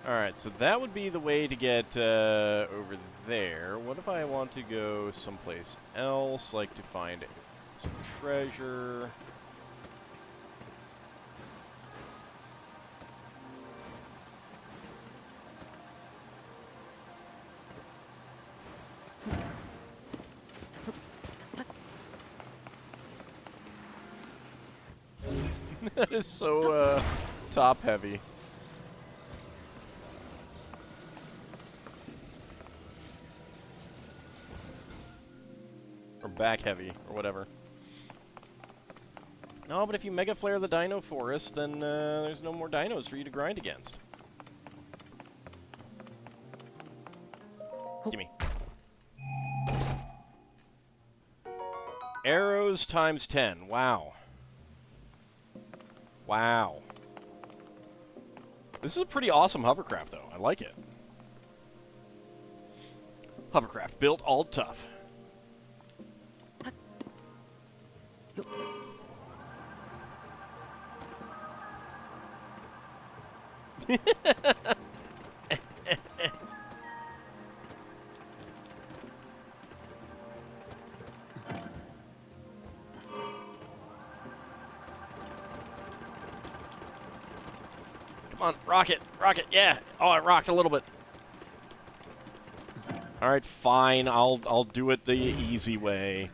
Alright, so that would be the way to get over there. What if I want to go someplace else, like to find some treasure? That is so, top-heavy. Or back-heavy, or whatever. No, but if you Mega Flare the Dino Forest, then, there's no more dinos for you to grind against. Gimme. Arrows times 10. Wow. Wow. This is a pretty awesome hovercraft, though. I like it. Hovercraft built all tough. Come on, rocket, rocket, yeah. Oh, it rocked a little bit. All right, fine. I'll do it the easy way.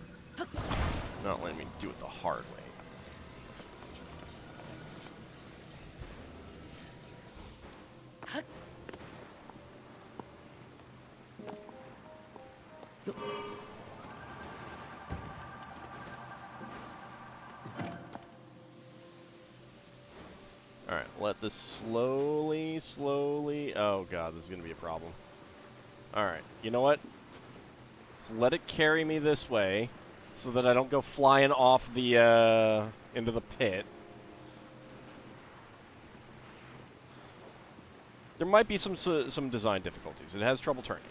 Not letting me do it the hard way. Alright, let this slowly... Oh god, this is going to be a problem. Alright, you know what? So let it carry me this way, so that I don't go flying off the, into the pit. There might be some design difficulties. It has trouble turning.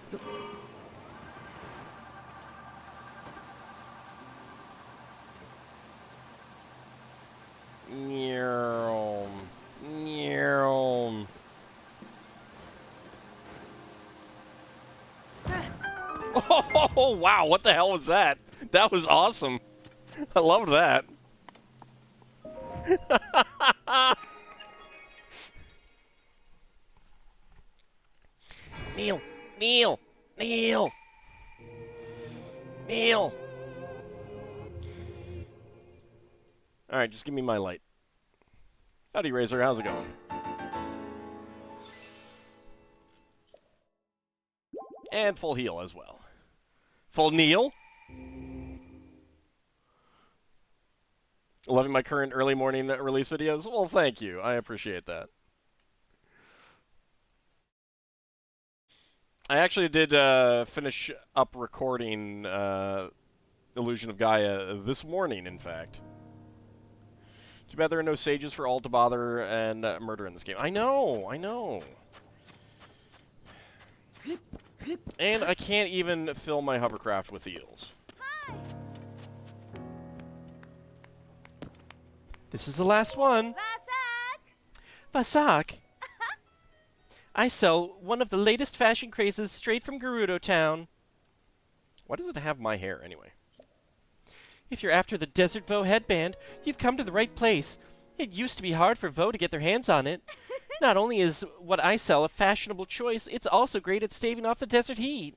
Oh, wow, what the hell was that? That was awesome. I loved that. Neil! Neil! Neil! Neil! Alright, just give me my light. Howdy, Razor. How's it going? And full heal as well. Full Neil? Loving my current early morning release videos? Well, thank you. I appreciate that. I actually did finish up recording Illusion of Gaia this morning, in fact. Too bad there are no sages for all to bother and murder in this game. I know, I know. And I can't even fill my hovercraft with eels. Hi. This is the last one. Vasak. Vasak. I sell one of the latest fashion crazes straight from Gerudo Town. Why does it have my hair, anyway? If you're after the Desert Vo headband, you've come to the right place. It used to be hard for Vo to get their hands on it. Not only is what I sell a fashionable choice, it's also great at staving off the desert heat.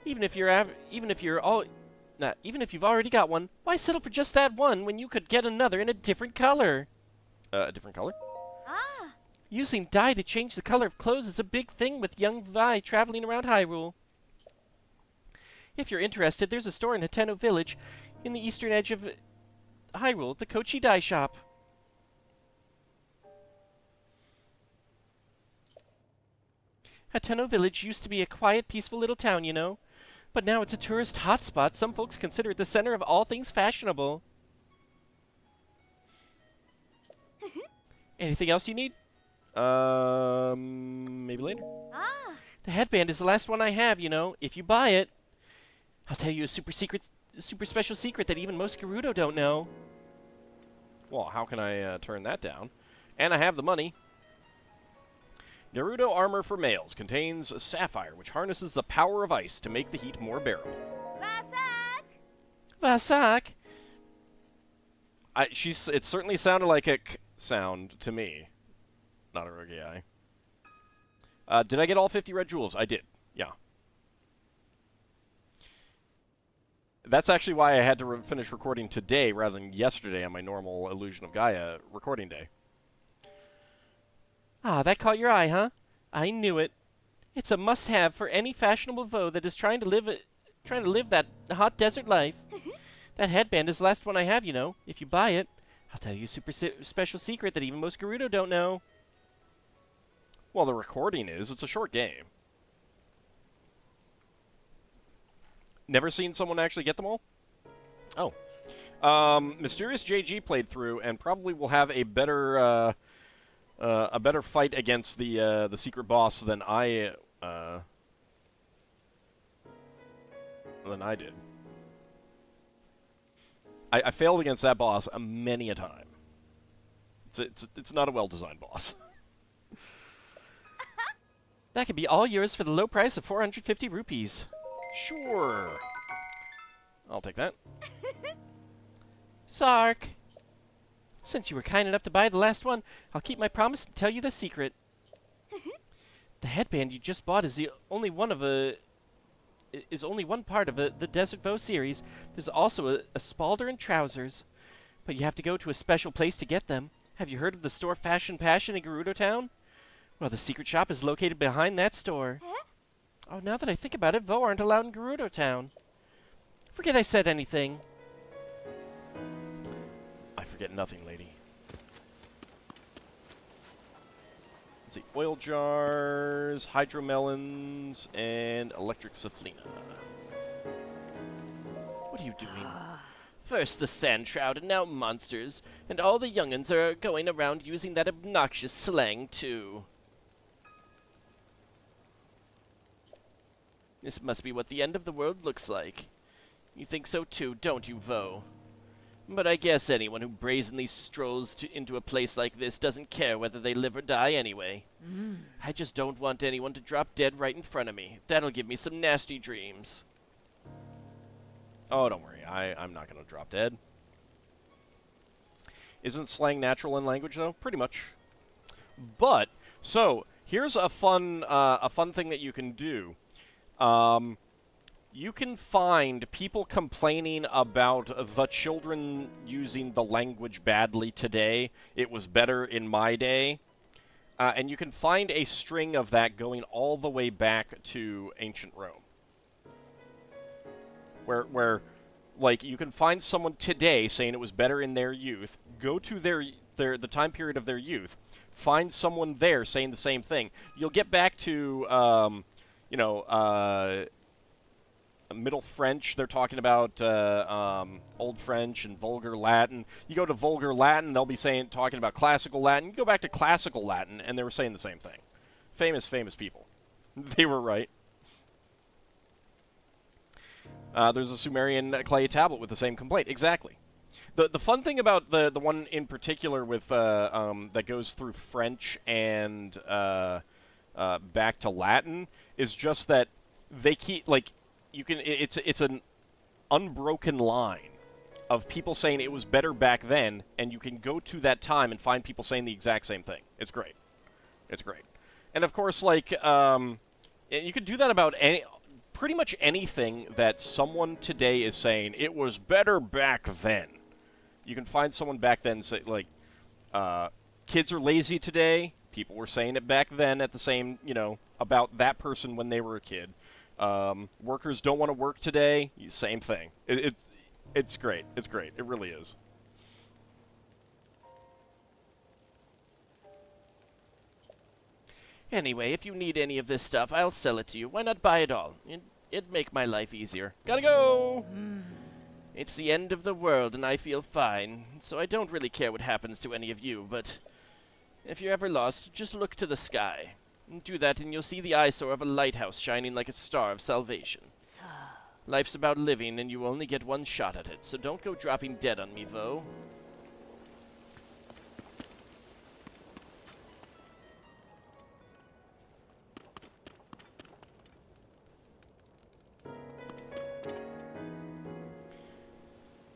Even if you've already got one, why settle for just that one when you could get another in a different color? A different color? Ah. Using dye to change the color of clothes is a big thing with young Vi traveling around Hyrule. If you're interested, there's a store in Hateno Village in the eastern edge of Hyrule, the Kochi Dye Shop. Hateno Village used to be a quiet, peaceful little town, you know. But now it's a tourist hotspot. Some folks consider it the center of all things fashionable. Anything else you need? Maybe later. Ah. The headband is the last one I have, you know. If you buy it, I'll tell you a super special secret that even most Gerudo don't know. Well, how can I turn that down? And I have the money. Gerudo armor for males contains a sapphire, which harnesses the power of ice to make the heat more bearable. Vasak. Vasak! It certainly sounded like a k sound to me. Not a rookie eye. Did I get all 50 red jewels? I did. Yeah. That's actually why I had to finish recording today rather than yesterday on my normal Illusion of Gaia recording day. Ah, that caught your eye, huh? I knew it. It's a must-have for any fashionable Vo that is trying to live that hot desert life. That headband is the last one I have, you know. If you buy it, I'll tell you a super special secret that even most Gerudo don't know. Well, the recording is. It's a short game. Never seen someone actually get them all? Oh. Mysterious JG played through and probably will have a better fight against the secret boss than I did. I failed against that boss many a time. It's not a well-designed boss. That could be all yours for the low price of 450 rupees. Sure. I'll take that. Sark! Since you were kind enough to buy the last one, I'll keep my promise and tell you the secret. The headband you just bought is the only one of a is only one part of the Desert Bow series. There's also a spalder and trousers, but you have to go to a special place to get them. Have you heard of the store Fashion Passion in Gerudo Town? Well, the secret shop is located behind that store. Huh? Oh, now that I think about it, VO aren't allowed in Gerudo Town. Forget I said anything. I forget nothing, lady. Let's see. Oil jars, hydromelons, and electric cephalina. What are you doing? First the sand trout and now monsters, and all the young'uns are going around using that obnoxious slang too. This must be what the end of the world looks like. You think so too, don't you, VO? But I guess anyone who brazenly strolls into a place like this doesn't care whether they live or die anyway. I just don't want anyone to drop dead right in front of me. That'll give me some nasty dreams. Oh, don't worry. I'm not going to drop dead. Isn't slang natural in language, though? Pretty much. But, so, here's a fun thing that you can do. You can find people complaining about the children using the language badly today. It was better in my day. And you can find a string of that going all the way back to ancient Rome. Where like, you can find someone today saying it was better in their youth, go to the time period of their youth, find someone there saying the same thing. You'll get back to, Middle French. They're talking about Old French and Vulgar Latin. You go to Vulgar Latin, they'll be talking about Classical Latin. You go back to Classical Latin, and they were saying the same thing. Famous people. They were right. There's a Sumerian clay tablet with the same complaint. Exactly. The fun thing about the one in particular with that goes through French and back to Latin is just that they keep, like, you can, it's an unbroken line of people saying it was better back then, and you can go to that time and find people saying the exact same thing. It's great. It's great. And of course, like, you could do that about pretty much anything that someone today is saying, it was better back then. You can find someone back then say, like, kids are lazy today. People were saying it back then at the same, about that person when they were a kid. Workers don't want to work today. Same thing. It's great. It's great. It really is. Anyway, if you need any of this stuff, I'll sell it to you. Why not buy it all? It'd make my life easier. Gotta go! It's the end of the world, and I feel fine, so I don't really care what happens to any of you, but if you're ever lost, just look to the sky. Do that, and you'll see the eyesore of a lighthouse shining like a star of salvation. Life's about living, and you only get one shot at it, so don't go dropping dead on me, VO.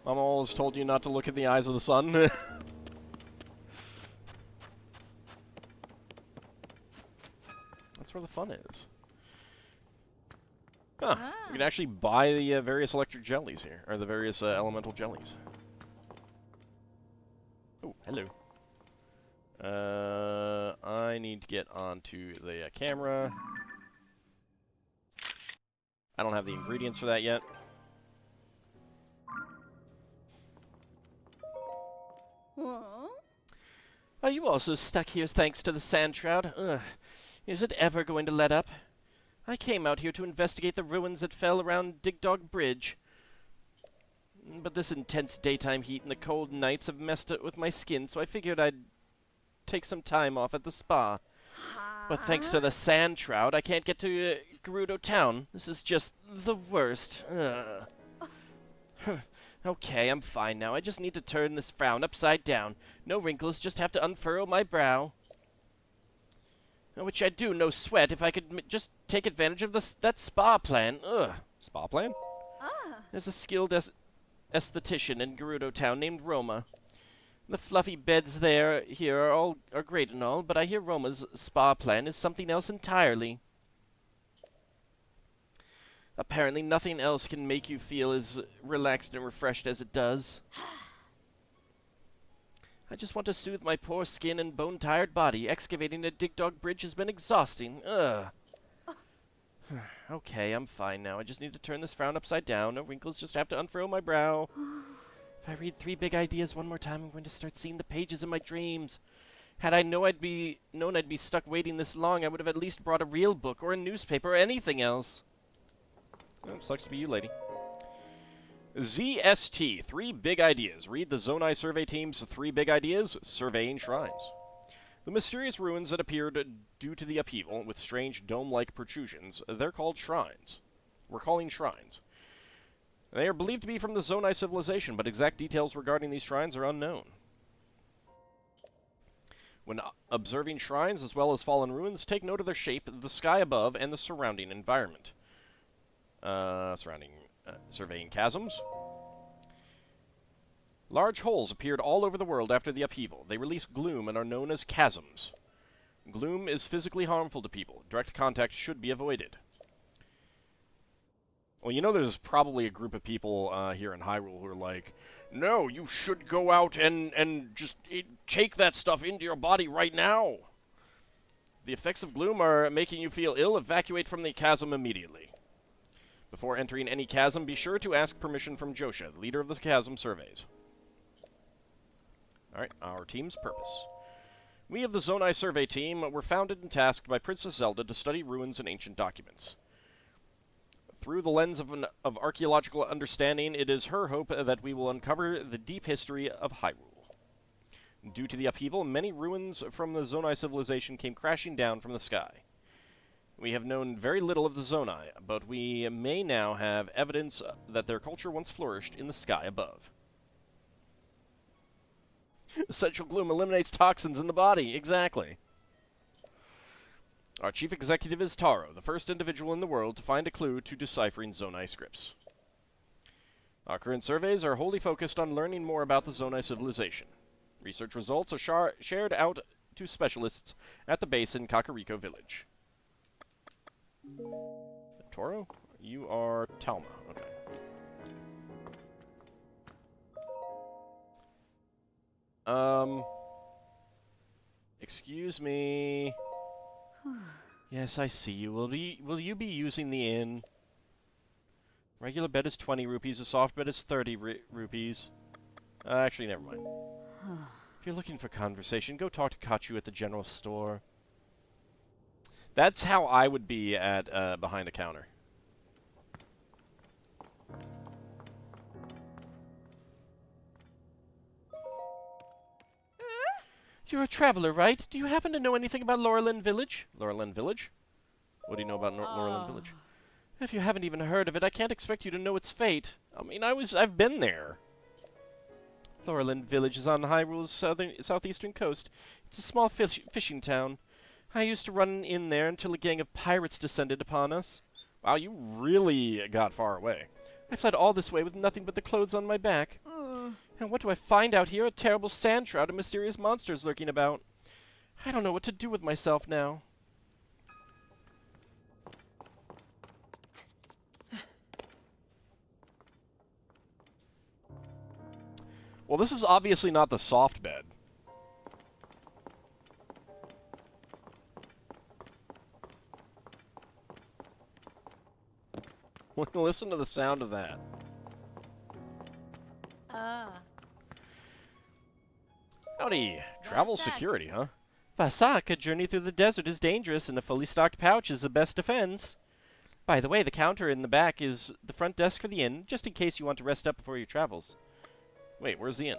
Mama always told you not to look in the eyes of the sun. That's where the fun is. Huh. You can actually buy the various electric jellies here, or the various elemental jellies. Oh, hello. I need to get onto the camera. I don't have the ingredients for that yet. Are you also stuck here thanks to the sand shroud? Ugh. Is it ever going to let up? I came out here to investigate the ruins that fell around Dig Dog Bridge. But this intense daytime heat and the cold nights have messed up with my skin, so I figured I'd take some time off at the spa. But thanks to the sand shroud, I can't get to Gerudo Town. This is just the worst. Ugh. Okay, I'm fine now. I just need to turn this frown upside down. No wrinkles, just have to unfurrow my brow. Which I'd do, no sweat, if I could just take advantage of that spa plan. Ugh. Spa plan? There's a skilled esthetician in Gerudo Town named Roma. The fluffy beds here are great and all, but I hear Roma's spa plan is something else entirely. Apparently nothing else can make you feel as relaxed and refreshed as it does. I just want to soothe my poor skin and bone-tired body. Excavating a dig dog bridge has been exhausting. Ugh. Okay, I'm fine now. I just need to turn this frown upside down. No wrinkles, just have to unfurl my brow. If I read 3 big ideas one more time, I'm going to start seeing the pages in my dreams. Had I known I'd be stuck waiting this long, I would have at least brought a real book or a newspaper or anything else. Oh, sucks to be you, lady. ZST, 3 big ideas. Read the Zonai survey team's 3 big ideas, surveying shrines. The mysterious ruins that appeared due to the upheaval, with strange dome-like protrusions, they're called shrines. We're calling shrines. They are believed to be from the Zonai civilization, but exact details regarding these shrines are unknown. When observing shrines as well as fallen ruins, take note of their shape, the sky above, and the surrounding environment. Surveying chasms. Large holes appeared all over the world after the upheaval. They release gloom and are known as chasms. Gloom is physically harmful to people. Direct contact should be avoided. Well, you know there's probably a group of people here in Hyrule who are like, no, you should go out and just take that stuff into your body right now. The effects of gloom are making you feel ill. Evacuate from the chasm immediately. Before entering any chasm, be sure to ask permission from Josha, the leader of the chasm surveys. Alright, our team's purpose. We of the Zonai survey team were founded and tasked by Princess Zelda to study ruins and ancient documents. Through the lens of archaeological understanding, it is her hope that we will uncover the deep history of Hyrule. Due to the upheaval, many ruins from the Zonai civilization came crashing down from the sky. We have known very little of the Zonai, but we may now have evidence that their culture once flourished in the sky above. Essential gloom eliminates toxins in the body. Exactly. Our chief executive is Taro, the first individual in the world to find a clue to deciphering Zonai scripts. Our current surveys are wholly focused on learning more about the Zonai civilization. Research results are shared out to specialists at the base in Kakariko Village. Toro, you are Talma. Okay. Excuse me. Yes, I see you. Will you be using the inn? Regular bed is 20 rupees. A soft bed is 30 rupees. Actually, never mind. If you're looking for conversation, go talk to Kachu at the general store. That's how I would be at behind a counter. You're a traveler, right? Do you happen to know anything about Laurelin Village? Laurelin Village? What do you know about Laurelin Village? If you haven't even heard of it, I can't expect you to know its fate. I mean, I've been there. Laurelin Village is on Hyrule's southeastern coast. It's a small fishing town. I used to run in there until a gang of pirates descended upon us. Wow, you really got far away. I fled all this way with nothing but the clothes on my back. And what do I find out here? A terrible sand trout and mysterious monsters lurking about. I don't know what to do with myself now. Well, this is obviously not the soft bed. Listen to the sound of that. Howdy. Travel security, huh? Vasak, a journey through the desert is dangerous, and a fully stocked pouch is the best defense. By the way, the counter in the back is the front desk for the inn, just in case you want to rest up before your travels. Wait, where's the inn?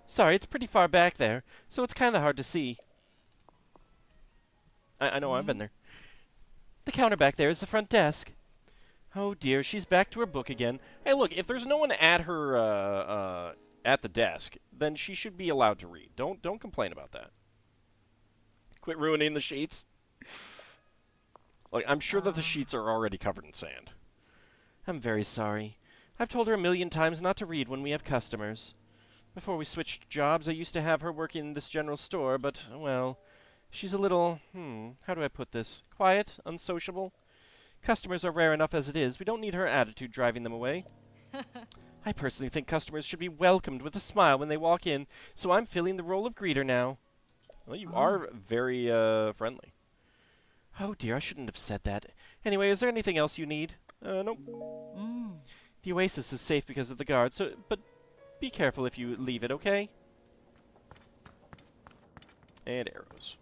Sorry, it's pretty far back there, so it's kind of hard to see. I know, I've been there. The counter back there is the front desk. Oh dear, she's back to her book again. Hey, look, if there's no one at her, at the desk, then she should be allowed to read. Don't complain about that. Quit ruining the sheets. Like, I'm sure that the sheets are already covered in sand. I'm very sorry. I've told her 1,000,000 times not to read when we have customers. Before we switched jobs, I used to have her work in this general store, but, well, she's a little, how do I put this? Quiet, unsociable. Customers are rare enough as it is. We don't need her attitude driving them away. I personally think customers should be welcomed with a smile when they walk in, so I'm filling the role of greeter now. Well, you are very friendly. Oh dear, I shouldn't have said that. Anyway, is there anything else you need? Nope. The oasis is safe because of the guards, but be careful if you leave it, okay? And arrows.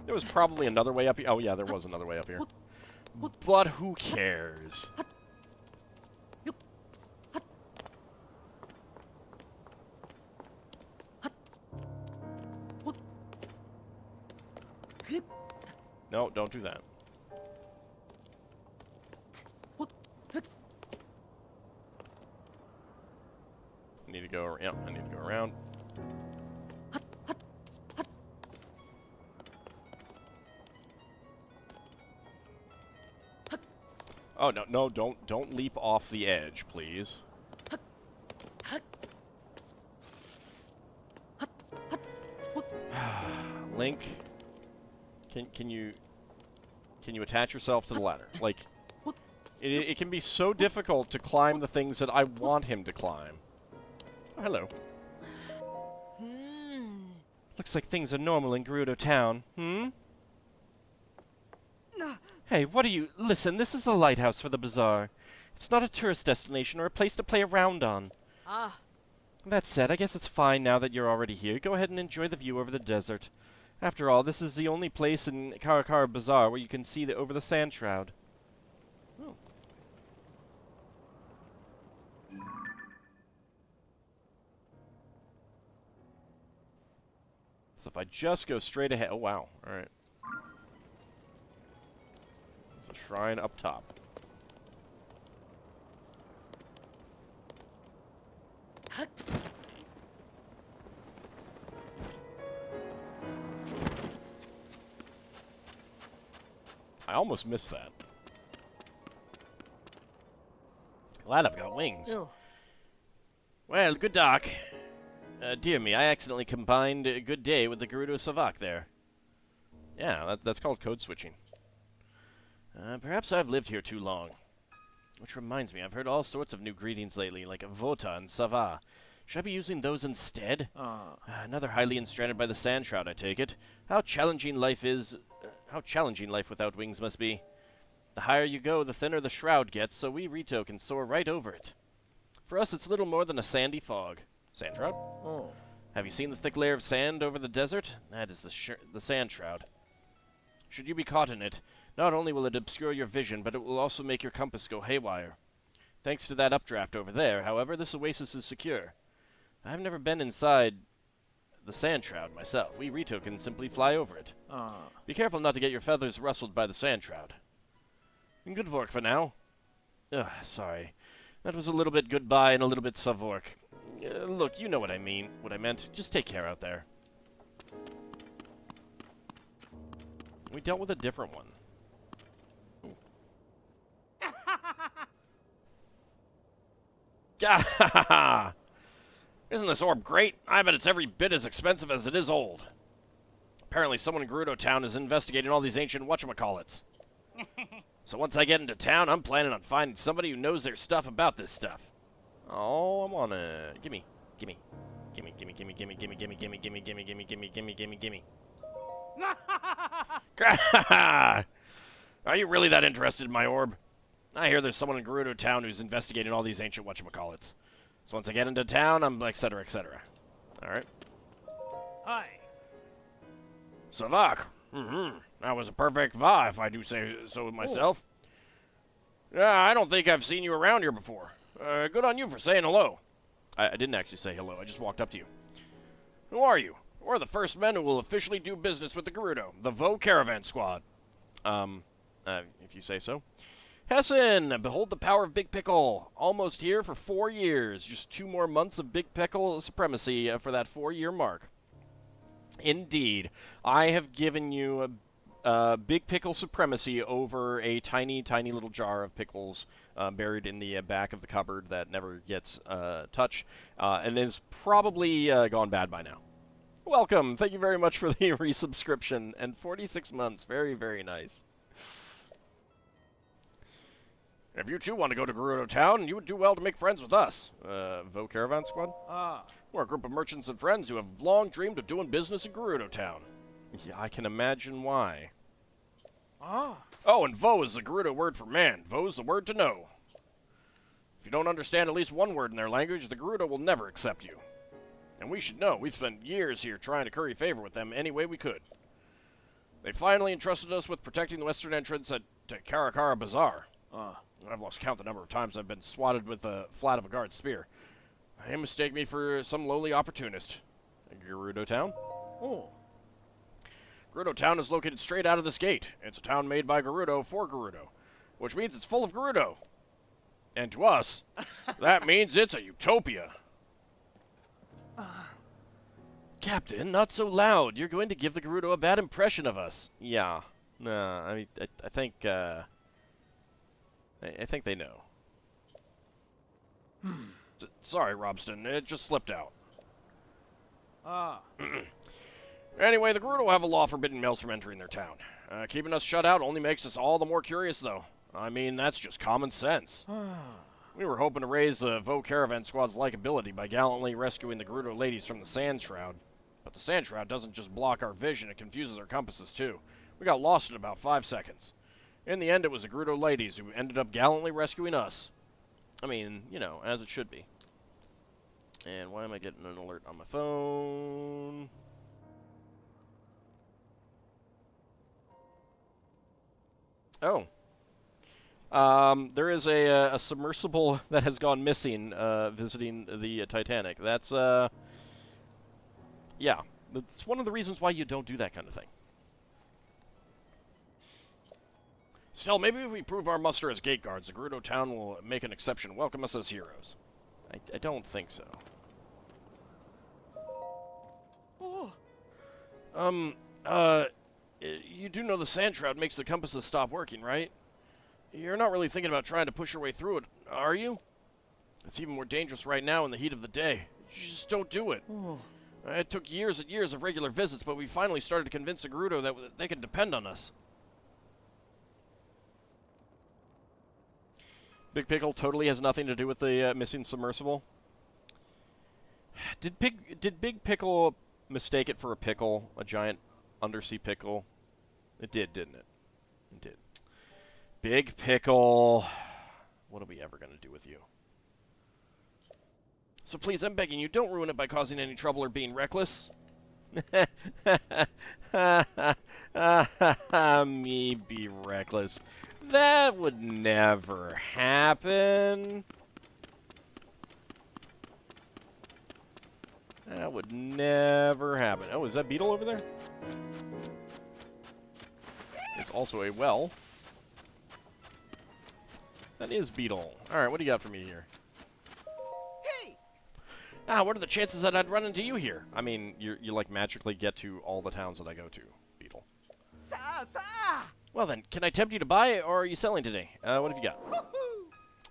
There was probably another way up here. Oh, yeah, there was another way up here. But who cares? No, don't do that. I need to go. Yep, I need to go around. Oh no, no! Don't leap off the edge, please. Link, can you attach yourself to the ladder? Like, it can be so difficult to climb the things that I want him to climb. Oh, hello. Looks like things are normal in Gerudo Town, Hey, what are you— Listen, this is the lighthouse for the bazaar. It's not a tourist destination or a place to play around on. That said, I guess it's fine now that you're already here. Go ahead and enjoy the view over the desert. After all, this is the only place in Karakara Bazaar where you can see over the sand shroud. Oh. So if I just go straight ahead— oh wow, alright. There's a shrine up top. I almost missed that. Glad I've got wings. Ew. Well, good doc. Dear me, I accidentally combined good day with the Gerudo Savak there. Yeah, that's called code switching. Perhaps I've lived here too long. Which reminds me, I've heard all sorts of new greetings lately, like Vota and Sava. Should I be using those instead? Another Hylian stranded by the sand shroud, I take it. How challenging life without wings must be. The higher you go, the thinner the shroud gets, so we Rito can soar right over it. For us, it's little more than a sandy fog. Sand shroud? Oh. Have you seen the thick layer of sand over the desert? That is the sand shroud. Should you be caught in it, not only will it obscure your vision, but it will also make your compass go haywire. Thanks to that updraft over there, however, this oasis is secure. I've never been inside the sand shroud myself. We Rito can simply fly over it. Be careful not to get your feathers rustled by the sand shroud. And good work for now. Ugh, sorry. That was a little bit goodbye and a little bit Savork. Look, you know what I mean, what I meant. Just take care out there. We dealt with a different one. Ooh. Isn't this orb great? I bet it's every bit as expensive as it is old. Apparently someone in Gerudo Town is investigating all these ancient whatchamacallits. So once I get into town, I'm planning on finding somebody who knows their stuff about this stuff. Oh, I'm on it. Gimme. Gimme. Gimme, gimme, gimme, gimme, gimme, gimme, gimme, gimme, gimme, gimme, gimme, gimme, gimme, gimme. Are you really that interested in my orb? I hear there's someone in Gerudo Town who's investigating all these ancient whatchamacallits. So once I get into town, I'm etc., etc. Alright. Hi. Savak. That was a perfect va, if I do say so myself. Yeah, I don't think I've seen you around here before. Good on you for saying hello. I didn't actually say hello, I just walked up to you. Who are you? We're the first men who will officially do business with the Gerudo, the Vo Caravan Squad. If you say so. Hessen, behold the power of Big Pickle. Almost here for 4 years. Just 2 more months of Big Pickle supremacy for that 4-year mark. Indeed. I have given you a big pickle supremacy over a tiny, tiny little jar of pickles buried in the back of the cupboard that never gets touched, and is probably gone bad by now. Welcome. Thank you very much for the resubscription and 46 months. Very, very nice. If you too want to go to Gerudo Town, you would do well to make friends with us. VO Caravan Squad? We're a group of merchants and friends who have long dreamed of doing business in Gerudo Town. Yeah, I can imagine why. Oh, and VO is the Gerudo word for man. VO is the word to know. If you don't understand at least one word in their language, the Gerudo will never accept you. And we should know, we've spent years here trying to curry favor with them any way we could. They finally entrusted us with protecting the western entrance to Karakara Bazaar. I've lost count the number of times I've been swatted with the flat of a guard's spear. They mistake me for some lowly opportunist. Gerudo Town? Oh. Gerudo Town is located straight out of this gate. It's a town made by Gerudo for Gerudo, which means it's full of Gerudo. And to us, that means it's a utopia. Captain, not so loud. You're going to give the Gerudo a bad impression of us. Yeah. Nah, I mean, I think, I think they know. Sorry, Robston. It just slipped out. Anyway, the Gerudo have a law forbidding males from entering their town. Keeping us shut out only makes us all the more curious, though. I mean, that's just common sense. We were hoping to raise the VO Caravan Squad's likability by gallantly rescuing the Gerudo ladies from the Sand Shroud. But the Sand Shroud doesn't just block our vision, it confuses our compasses, too. We got lost in about 5 seconds. In the end, it was the Gerudo ladies who ended up gallantly rescuing us. I mean, you know, as it should be. And why am I getting an alert on my phone? Oh. There is a submersible that has gone missing visiting the Titanic. That's, yeah. That's one of the reasons why you don't do that kind of thing. Still, maybe if we prove our muster as gate guards, the Gerudo Town will make an exception and welcome us as heroes. I don't think so. You do know the Sand Shroud makes the compasses stop working, right? You're not really thinking about trying to push your way through it, are you? It's even more dangerous right now in the heat of the day. You just don't do it. It took years and years of regular visits, but we finally started to convince the Gerudo that they can depend on us. Big Pickle totally has nothing to do with the missing submersible. Did Big Pickle mistake it for a pickle, a giant undersea pickle? It did, didn't it? It did. Big Pickle, what are we ever going to do with you? So please, I'm begging you, don't ruin it by causing any trouble or being reckless. Me be reckless. That would never happen. That would never happen. Oh, is that Beetle over there? It's also a well. That is Beetle. Alright, what do you got for me here? Hey! What are the chances that I'd run into you here? I mean, you like magically get to all the towns that I go to, Beetle. Sa! Well then, can I tempt you to buy, or are you selling today? What have you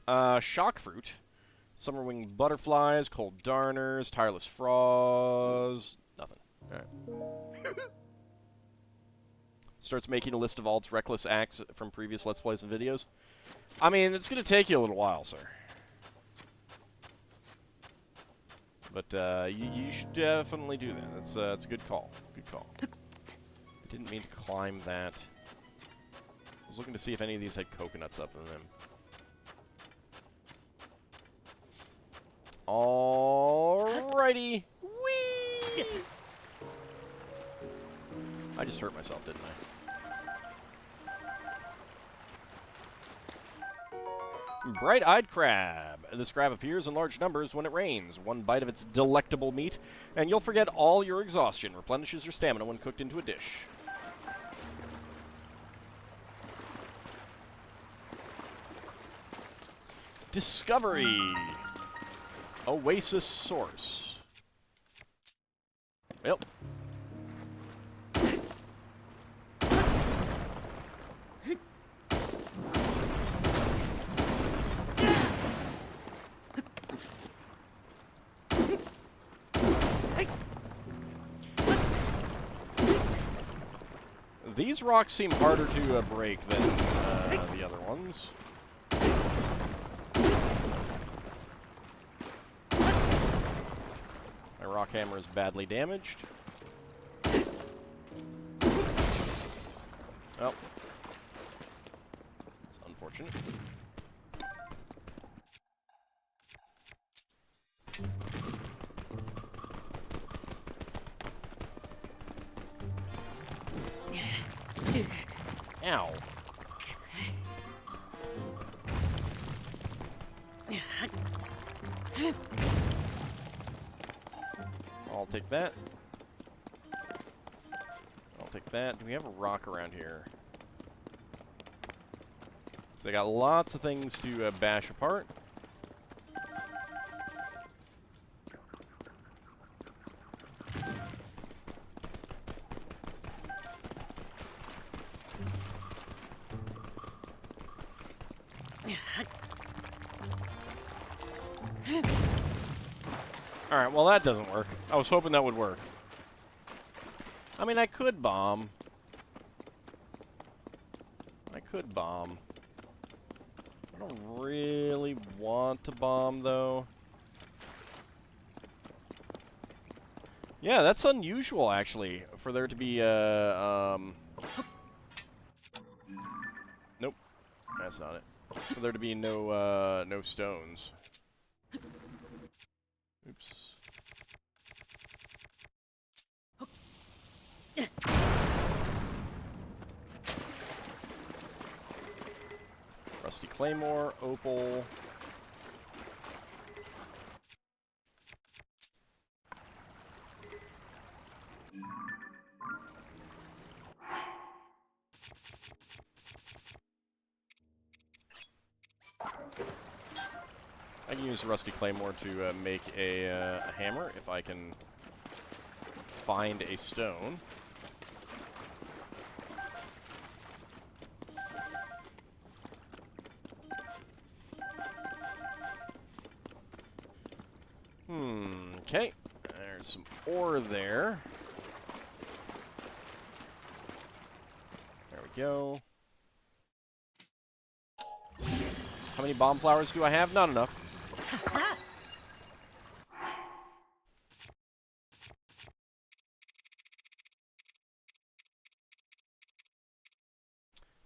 got? Shock fruit, summer-winged butterflies, cold darners, tireless frogs, nothing. Alright. Starts making a list of Ald's reckless acts from previous Let's Plays and videos. I mean, it's going to take you a little while, sir. But you should definitely do that. That's a good call. Good call. I didn't mean to climb that. I was looking to see if any of these had coconuts up in them. Alrighty. Whee! I just hurt myself, didn't I? Bright-eyed crab. This crab appears in large numbers when it rains. One bite of its delectable meat, and you'll forget all your exhaustion. Replenishes your stamina when cooked into a dish. Discovery. Oasis source. Well, These rocks seem harder to break than the other ones. My rock hammer is badly damaged. Oh. It's unfortunate. Ow. I'll take that. I'll take that. Do we have a rock around here? So I got lots of things to bash apart. Alright, well that doesn't work. I was hoping that would work. I mean, I could bomb. I could bomb. I don't really want to bomb, though. Yeah, that's unusual, actually, for there to be, Nope. That's not it. For there to be no, no stones. Oops. Rusty Claymore, Opal. I can use Rusty Claymore to make a hammer if I can find a stone. Okay. There's some ore there. There we go. How many bomb flowers do I have? Not enough.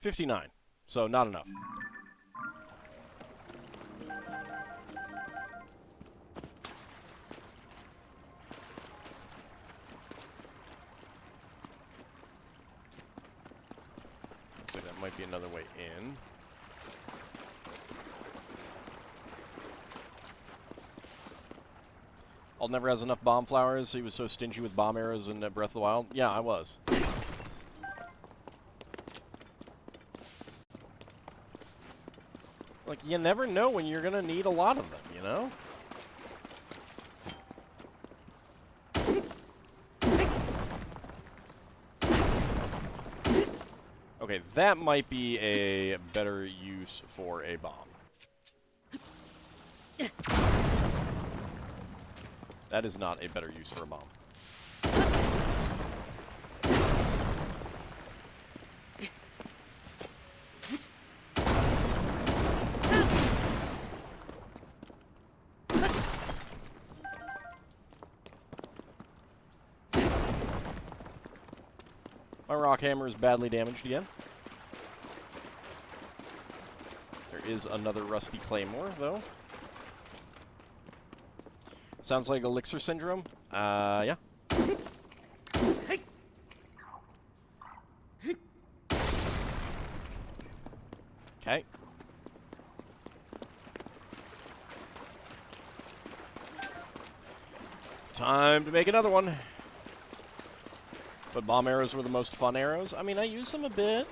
59. So not enough. So that might be another way in. Ald never has enough bomb flowers. He was so stingy with bomb arrows in Breath of the Wild. Yeah, I was. Like, you never know when you're gonna need a lot of them, you know? Okay, that might be a better use for a bomb. That is not a better use for a bomb. My rock hammer is badly damaged again. There is another rusty claymore, though. Sounds like elixir syndrome. Yeah. Okay. Time to make another one. But bomb arrows were the most fun arrows. I mean, I use them a bit.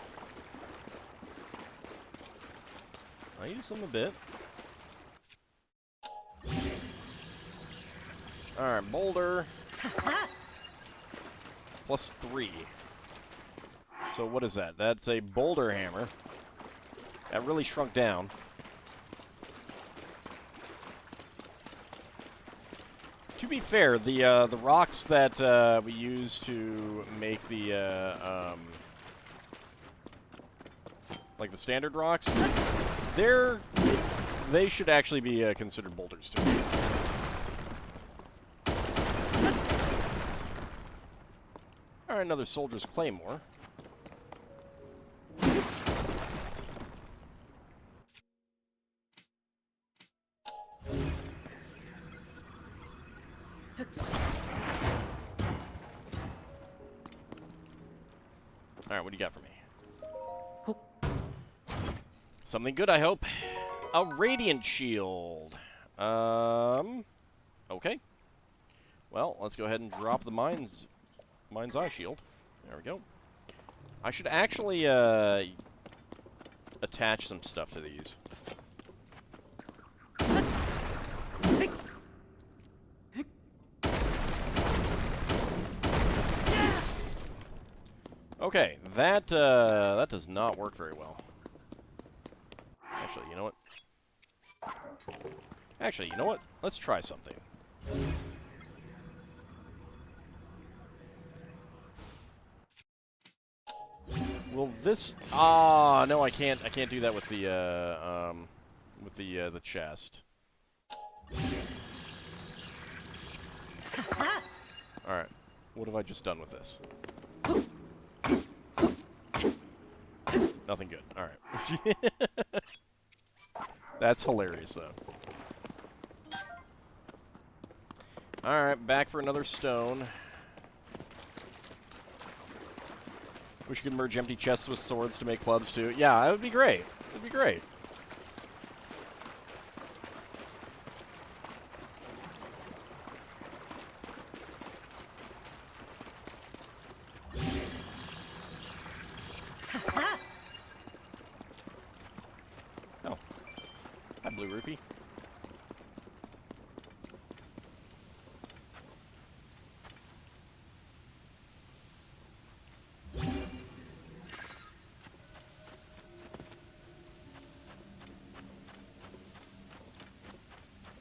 Alright, boulder. Plus 3. So what is that? That's a boulder hammer. That really shrunk down. To be fair, the rocks that we use to make the like the standard rocks, they should actually be considered boulders too. All right, another soldier's claymore. Alright, what do you got for me? Something good, I hope. A radiant shield. Okay. Well, let's go ahead and drop the mind's eye shield. There we go. I should actually attach some stuff to these. Okay, that does not work very well. Actually, you know what? Let's try something. Will this? Ah, no, I can't. I can't do that with the chest. All right, what have I just done with this? Nothing good. All right. That's hilarious, though. All right, back for another stone. Wish you could merge empty chests with swords to make clubs, too. Yeah, that would be great. It would be great. Oh. Hi, Blue Rupee.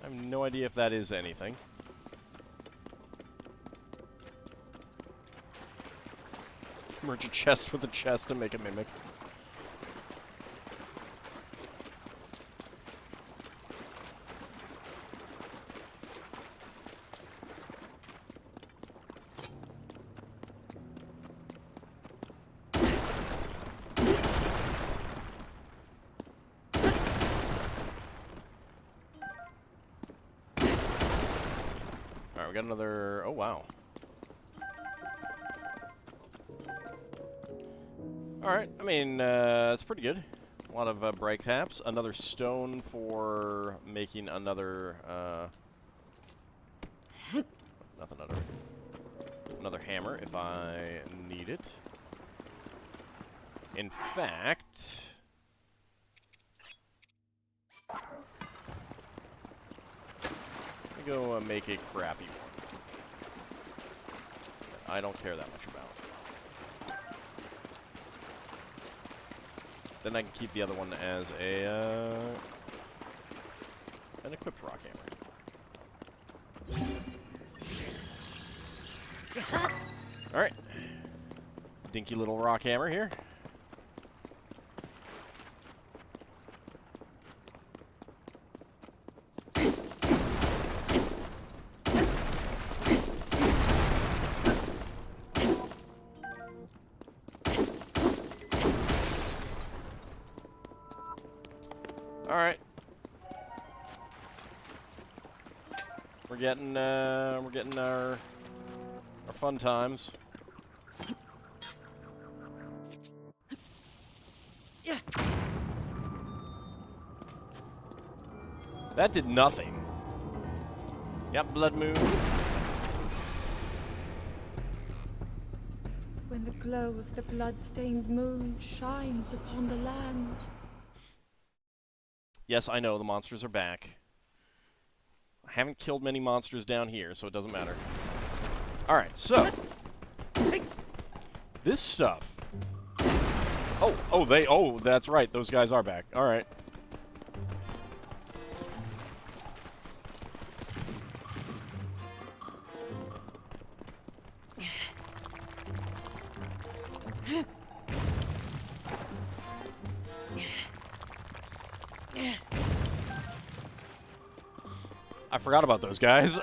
I have no idea if that is anything. Merge a chest with a chest and make a mimic. Alright, we got another... Oh, wow. Alright, I mean, it's pretty good. A lot of bright caps. Another stone for making another, another hammer if I need it. In fact... Let me go make a crappy one. I don't care that much about. Then I can keep the other one as a, an equipped rock hammer. Alright. Dinky little rock hammer here. Alright. We're getting our fun times. Yeah. That did nothing. Yep, blood moon. When the glow of the blood-stained moon shines upon the land. Yes, I know, the monsters are back. I haven't killed many monsters down here, so it doesn't matter. Alright, so... This stuff... Oh, that's right, those guys are back. Alright. I forgot about those guys.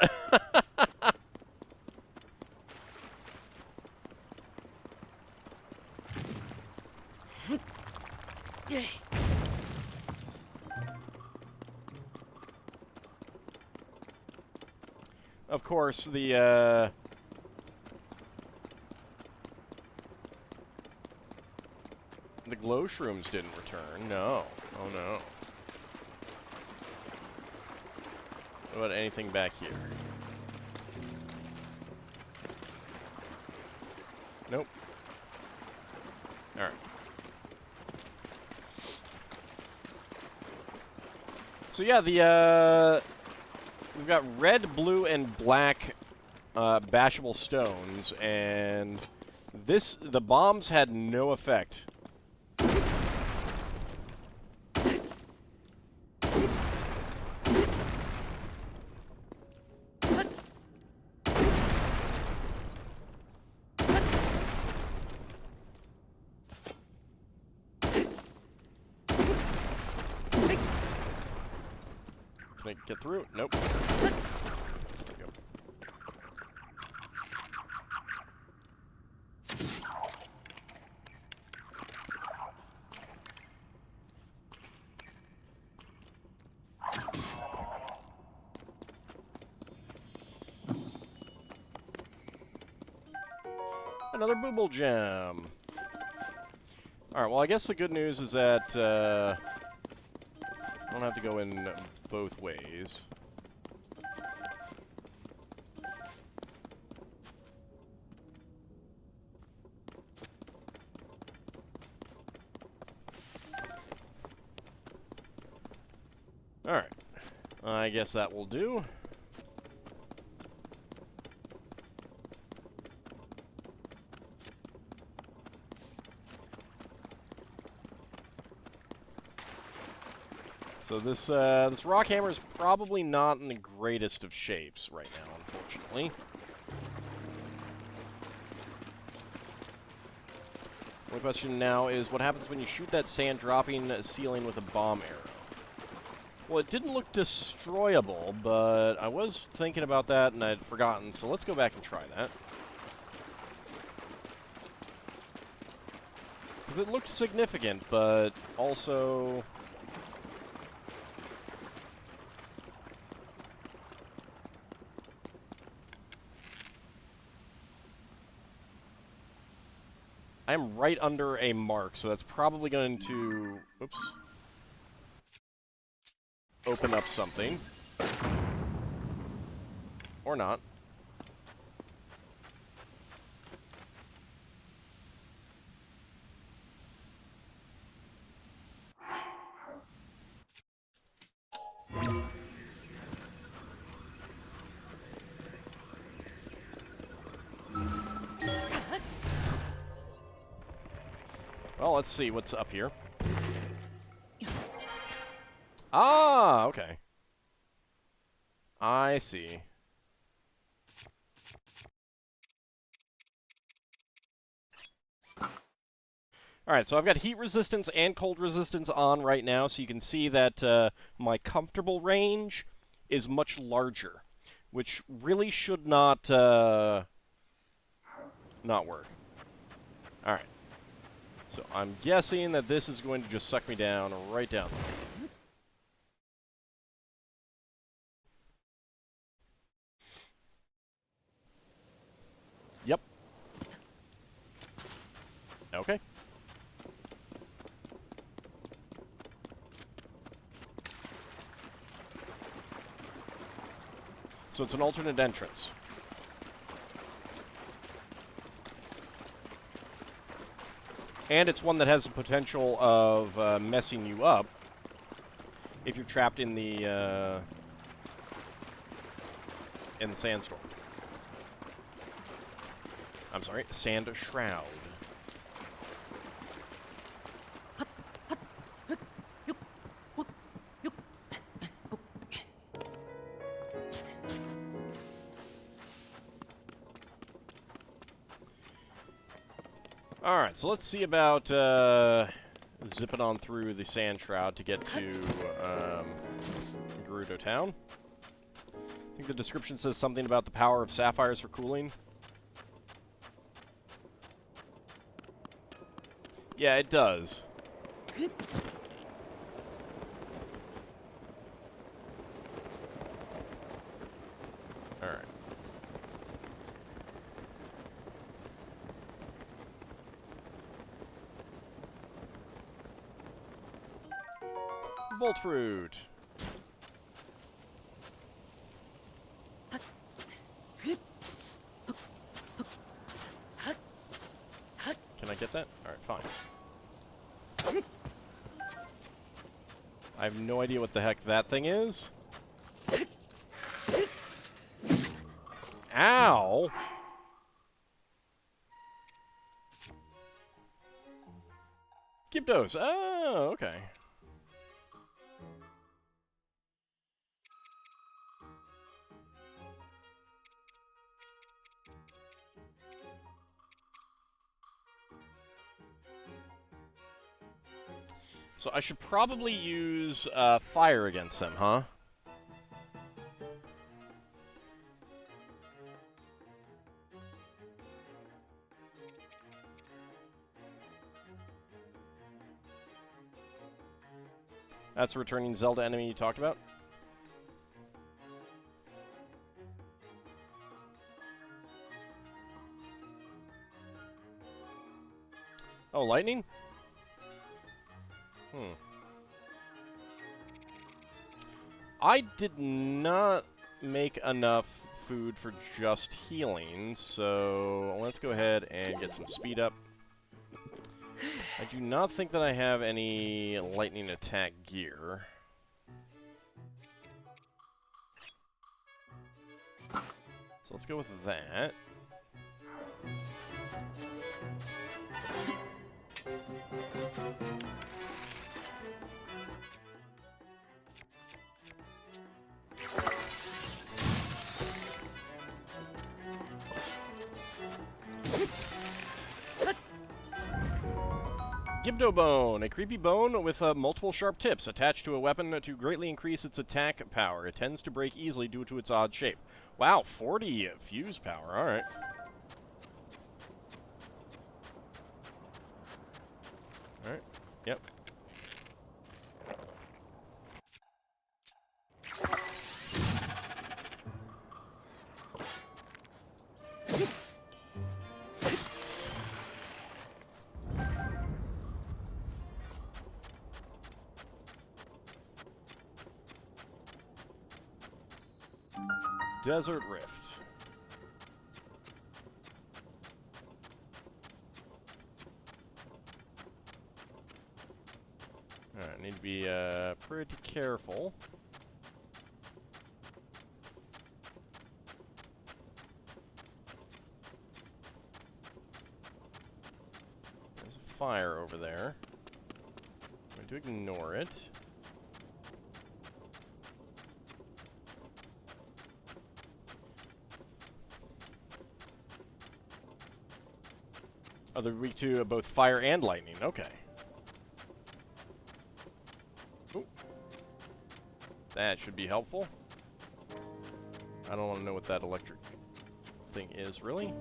Of course, the glow shrooms didn't return. No. Oh no. What about anything back here? Nope. Alright. So yeah, we've got red, blue, and black bashable stones, and the bombs had no effect. Can I get through? Nope. There we go. Another booble gem. Alright, well I guess the good news is that I don't have to go in both ways. Alright. I guess that will do. So this rock hammer is probably not in the greatest of shapes right now, unfortunately. The question now is, what happens when you shoot that sand dropping ceiling with a bomb arrow? Well, it didn't look destroyable, but I was thinking about that and I'd forgotten, so let's go back and try that. Because it looked significant, but also... I'm right under a mark, so that's probably going to... Oops. Open up something. Or not. Well, let's see what's up here. Ah, okay. I see. Alright, so I've got heat resistance and cold resistance on right now, so you can see that my comfortable range is much larger, which really should not work. Alright. So I'm guessing that this is going to just suck me down right down there. Yep. Okay. So it's an alternate entrance. And it's one that has the potential of messing you up if you're trapped in the sandstorm. I'm sorry, sand shroud. Alright, so let's see about zipping on through the sand shroud to get to Gerudo Town. I think the description says something about the power of sapphires for cooling. Yeah, it does. Alright. Volt fruit. Can I get that? Alright, fine. I have no idea what the heck that thing is. Ow! Gyptos. Oh, okay. So I should probably use fire against them, huh? That's a returning Zelda enemy you talked about? Oh, lightning? I did not make enough food for just healing, so let's go ahead and get some speed up. I do not think that I have any lightning attack gear. So let's go with that. Gibdo Bone, a creepy bone with multiple sharp tips attached to a weapon to greatly increase its attack power. It tends to break easily due to its odd shape. Wow, 40 fuse power, alright. Alright, yep. Desert Rift. Alright, need to be pretty careful. There's a fire over there. I'm going to ignore it. Oh, they're weak to both fire and lightning. Okay. Ooh. That should be helpful. I don't want to know what that electric thing is, really.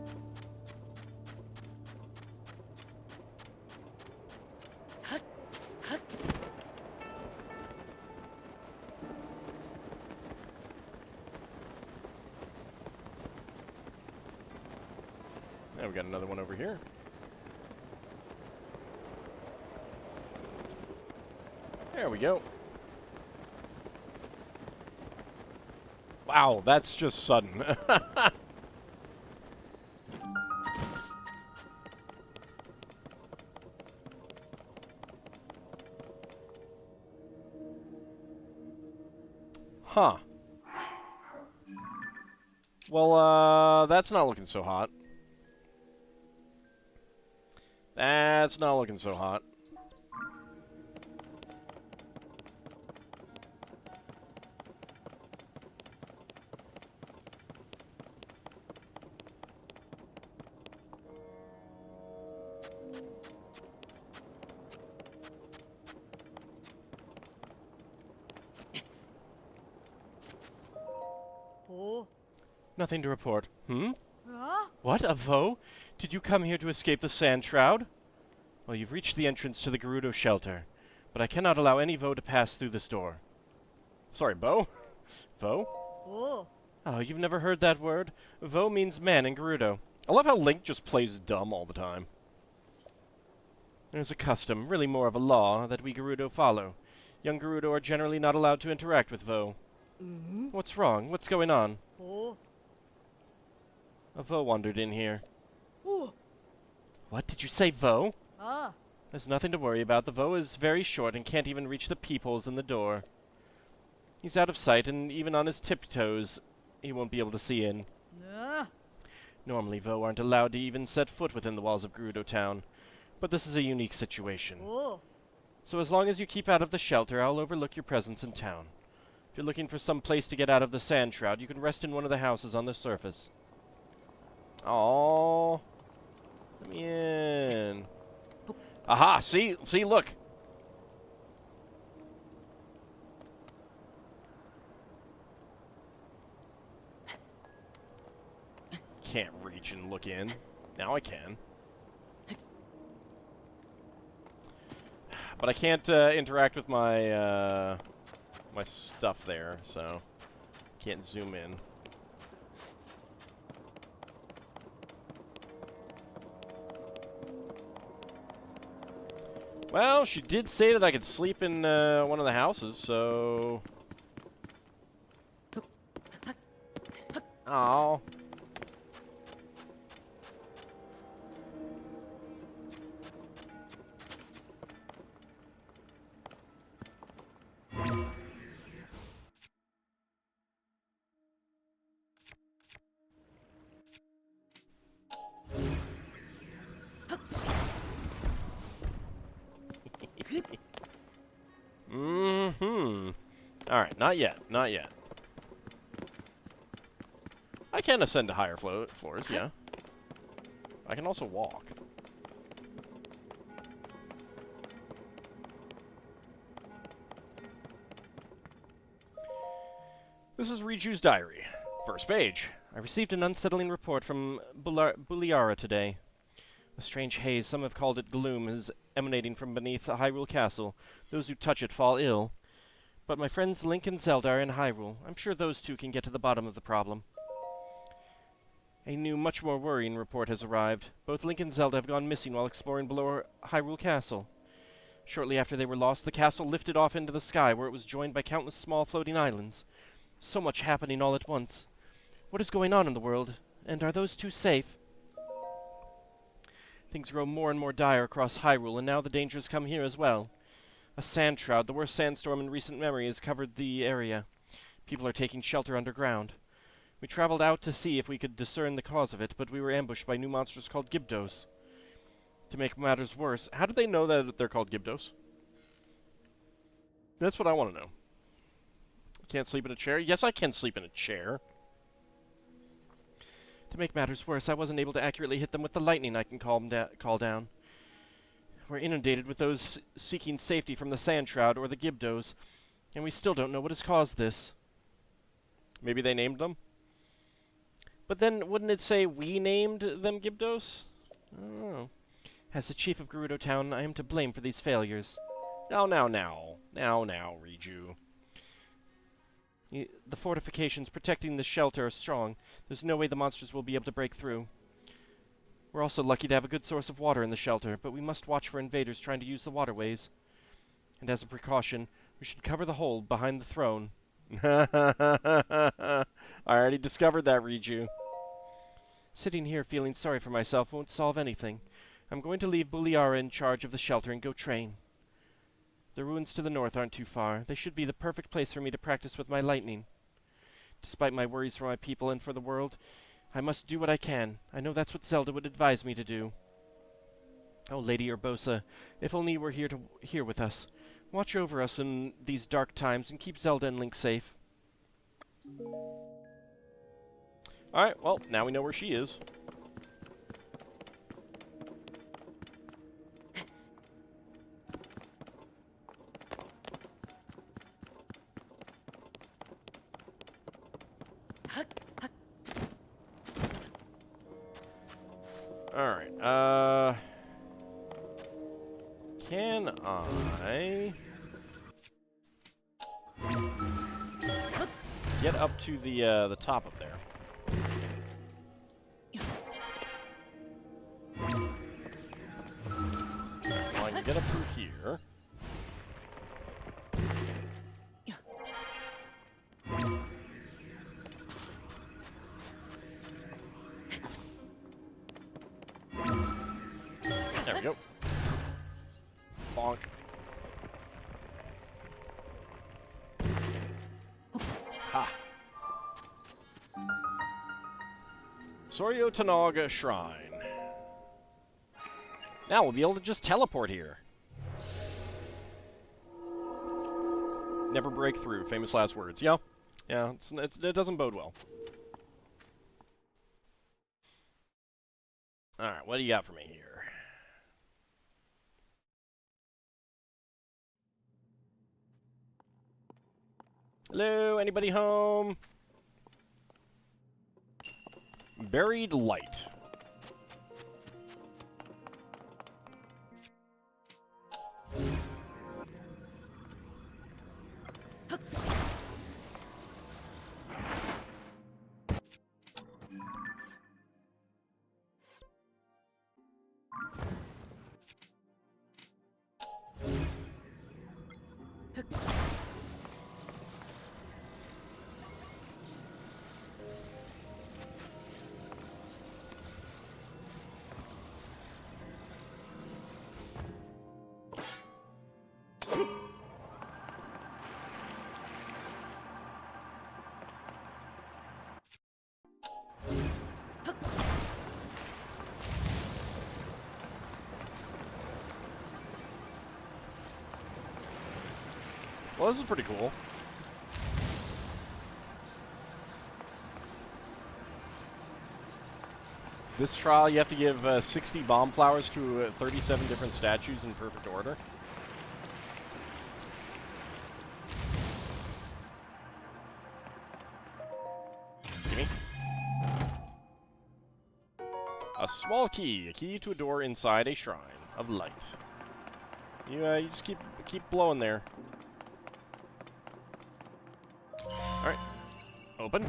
Now we got another one over here. There we go. Wow, that's just sudden. Huh. Well, that's not looking so hot. That's not looking so hot. Oh. Nothing to report. Hmm? Ah. What? A Vo? Did you come here to escape the Sand Shroud? Well, you've reached the entrance to the Gerudo shelter, but I cannot allow any Vo to pass through this door. Sorry, Bo? Vo? Oh. Oh, you've never heard that word? Vo means man in Gerudo. I love how Link just plays dumb all the time. There's a custom, really more of a law, that we Gerudo follow. Young Gerudo are generally not allowed to interact with Vo. What's wrong? What's going on? Oh. A Vo wandered in here. Oh. What? Did you say Vo? Ah. There's nothing to worry about. The Vo is very short and can't even reach the peepholes in the door. He's out of sight, and even on his tiptoes, he won't be able to see in. Nah. Normally, Vo aren't allowed to even set foot within the walls of Gerudo Town, but this is a unique situation. Oh. So as long as you keep out of the shelter, I'll overlook your presence in town. If you're looking for some place to get out of the Sand Shroud, you can rest in one of the houses on the surface. Aww. Let me in. Aha! See, look. Can't reach and look in. Now I can. But I can't interact with my my stuff there, so can't zoom in. Well, she did say that I could sleep in one of the houses, so... Oh. Alright, not yet, not yet. I can ascend to higher floors, yeah. I can also walk. This is Riju's diary. First page. I received an unsettling report from Buliara today. A strange haze, some have called it gloom, is emanating from beneath Hyrule Castle. Those who touch it fall ill. But my friends Link and Zelda are in Hyrule. I'm sure those two can get to the bottom of the problem. A new, much more worrying report has arrived. Both Link and Zelda have gone missing while exploring below Hyrule Castle. Shortly after they were lost, the castle lifted off into the sky, where it was joined by countless small floating islands. So much happening all at once. What is going on in the world? And are those two safe? Things grow more and more dire across Hyrule, and now the dangers come here as well. A sand shroud, the worst sandstorm in recent memory, has covered the area. People are taking shelter underground. We traveled out to see if we could discern the cause of it, but we were ambushed by new monsters called Gibdos. To make matters worse, How do they know that they're called Gibdos? That's what I want to know. Can't sleep in a chair? Yes, I can sleep in a chair. I wasn't able to accurately hit them with the lightning I can call down. We're inundated with those seeking safety from the Sand Shroud or the Gibdos, and we still don't know what has caused this. Maybe they named them? But then, wouldn't it say we named them Gibdos? I don't know. As the chief of Gerudo Town, I am to blame for these failures. Now, Riju. The fortifications protecting the shelter are strong. There's no way the monsters will be able to break through. We're also lucky to have a good source of water in the shelter, but we must watch for invaders trying to use the waterways. And as a precaution, we should cover the hole behind the throne. I already discovered that, Riju. Sitting here feeling sorry for myself won't solve anything. I'm going to leave Buliara in charge of the shelter and go train. The ruins to the north aren't too far. They should be the perfect place for me to practice with my lightning. Despite my worries for my people and for the world, I must do what I can. I know that's what Zelda would advise me to do. Oh, Lady Urbosa, if only you were here with us. Watch over us in these dark times and keep Zelda and Link safe. Alright, well, now we know where she is. Alright, can I get up to the top up there? Alright, well, I can get up through here. There we go. Bonk. Ha. Soryo Tanaga Shrine. Now we'll be able to just teleport here. Never break through. Famous last words. Yeah. Yeah, it doesn't bode well. Alright, what do you got for me here? Hello, anybody home? Buried light. Well, this is pretty cool. This trial, you have to give 60 bomb flowers to 37 different statues in perfect order. Gimme. A small key, a key to a door inside a shrine of light. You just keep blowing there. Alright. Open.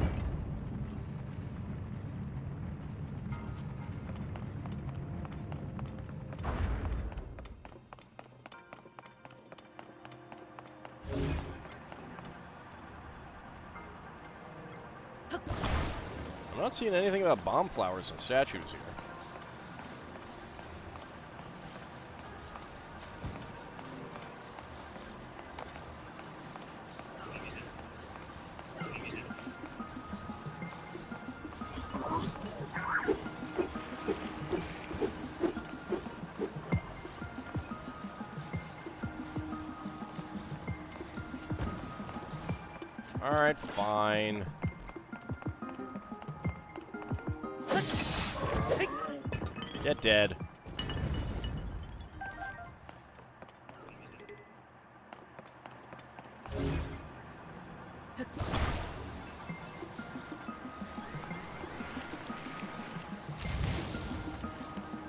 I'm not seeing anything about bomb flowers and statues here. Alright, fine. Get dead.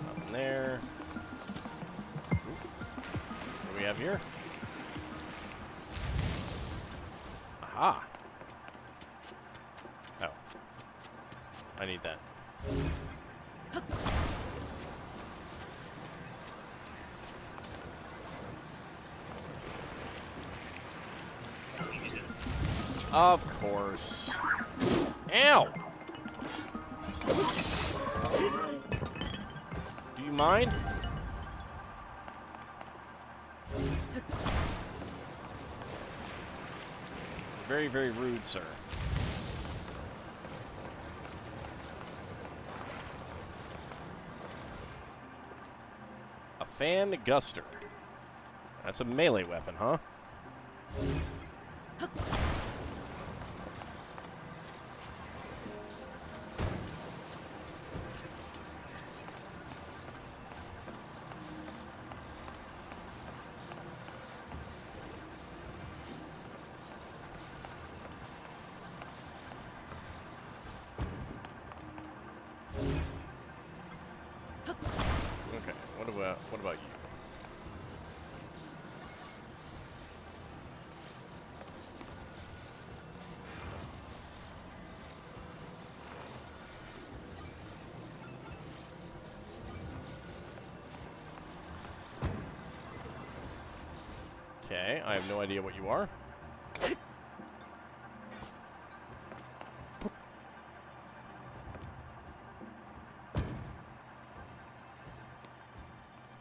Nothing there. Ooh. What do we have here? Aha! Oh. I need that. Of course. Ow! Do you mind? Very, very rude, sir. A fan guster. That's a melee weapon, huh? what about you? Okay, I have no idea what you are.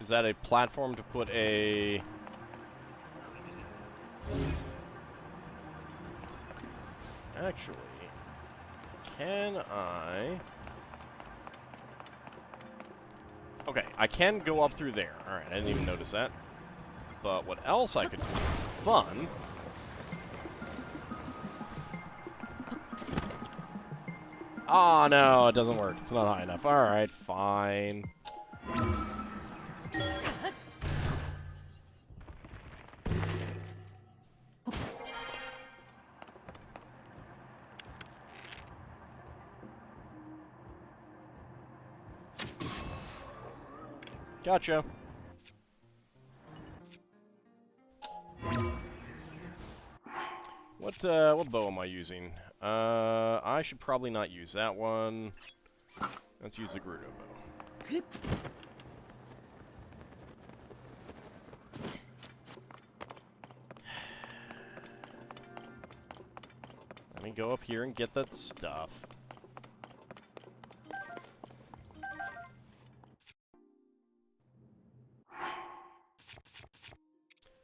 Is that a platform to put a... Actually, can I... Okay, I can go up through there. Alright, I didn't even notice that. But what else I could do? Fun. Oh, no, it doesn't work. It's not high enough. Alright, fine. Gotcha. What bow am I using? I should probably not use that one. Let's use the Gerudo bow. Let me go up here and get that stuff.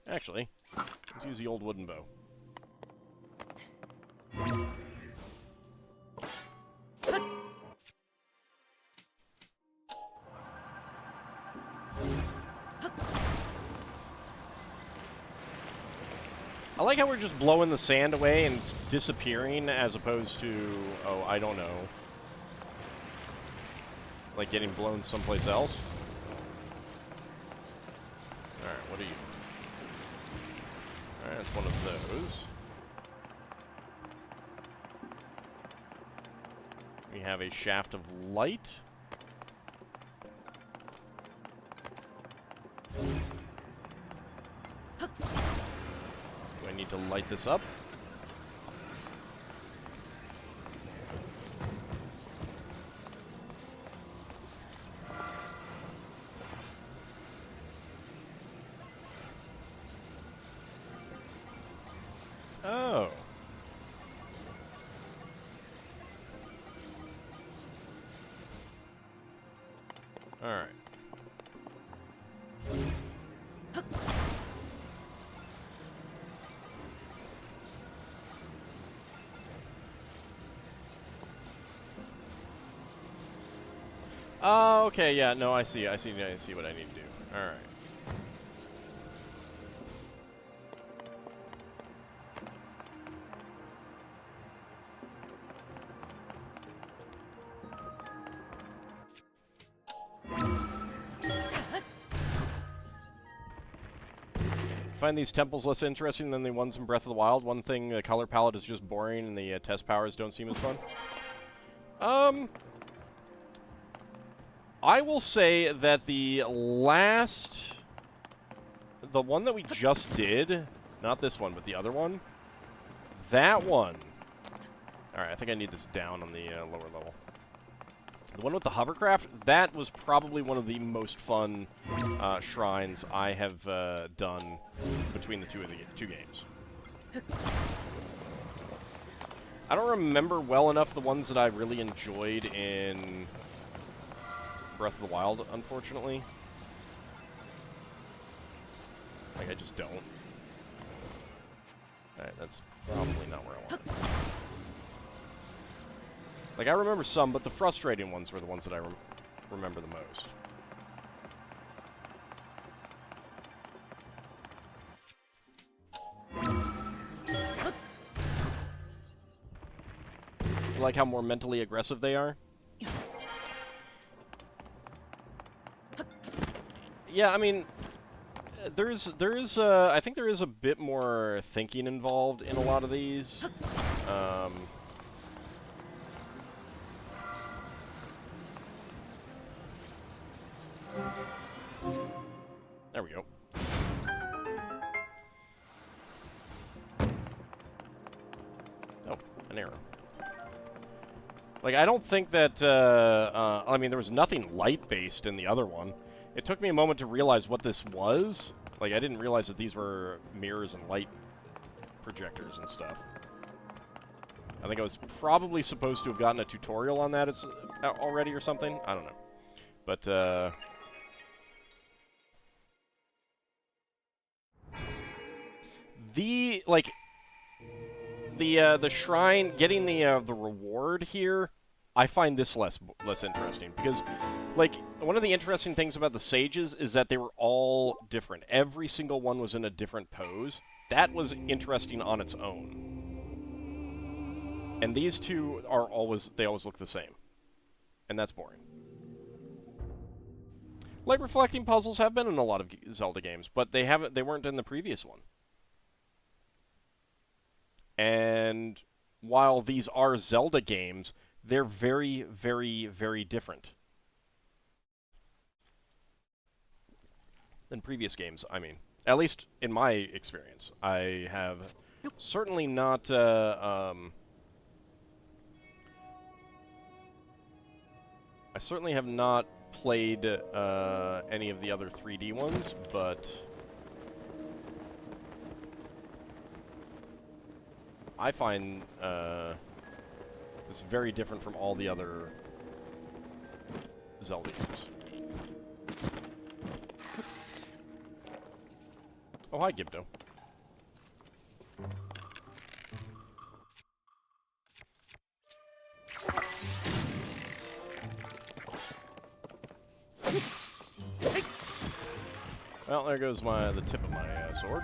Actually, let's use the old wooden bow. I like how we're just blowing the sand away and it's disappearing as opposed to, oh, I don't know, like getting blown someplace else. Alright, what are you? Alright, that's one of those. We have a shaft of light. Do I need to light this up? Oh. Alright. Oh, okay, yeah, no, I see what I need to do. Alright. Find these temples less interesting than the ones in Breath of the Wild. One thing, the color palette is just boring and the test powers don't seem as fun. I will say that the one that we just did, not this one, but the other one, that one. Alright, I think I need this down on the lower level. The one with the hovercraft, that was probably one of the most fun shrines I have done between the two games. I don't remember well enough the ones that I really enjoyed in Breath of the Wild, unfortunately. Like, I just don't. Alright, that's probably not where I want it. Like, I remember some, but the frustrating ones were the ones that I remember the most. You like how more mentally aggressive they are? Yeah, I mean, I think there is a bit more thinking involved in a lot of these. There we go. Oh, an arrow. Like, I don't think that, I mean, there was nothing light-based in the other one. It took me a moment to realize what this was. Like, I didn't realize that these were mirrors and light projectors and stuff. I think I was probably supposed to have gotten a tutorial on that already or something. I don't know. But, the shrine, getting the reward here, I find this less interesting, because, like, one of the interesting things about the sages is that they were all different. Every single one was in a different pose. That was interesting on its own. And these two are always look the same. And that's boring. Light reflecting puzzles have been in a lot of Zelda games, but they weren't in the previous one. And while these are Zelda games, they're very, very, very different than previous games, I mean. At least in my experience. I have certainly not, I certainly have not played any of the other 3D ones, but I find it's very different from all the other Zelda games. Oh, hi, Gibdo. Well, there goes the tip of my sword.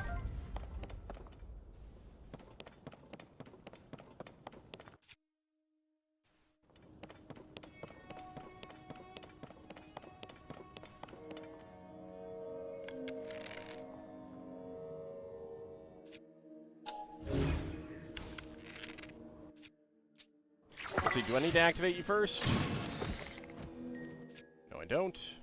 Let's see, do I need to activate you first? No, I don't.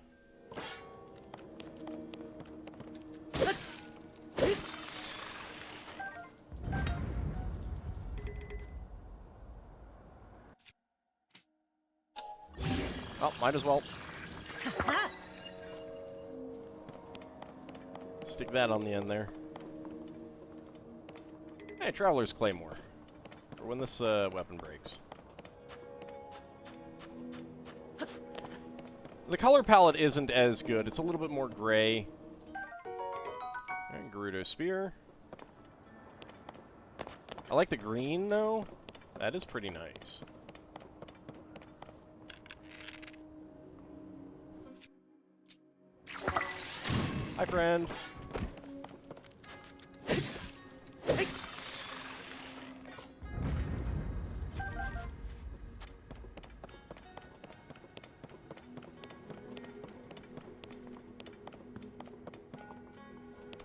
Oh, might as well. Stick that on the end there. Hey, Traveler's Claymore. For when this weapon breaks. The color palette isn't as good. It's a little bit more gray. And Gerudo Spear. I like the green, though. That is pretty nice. Hi, friend.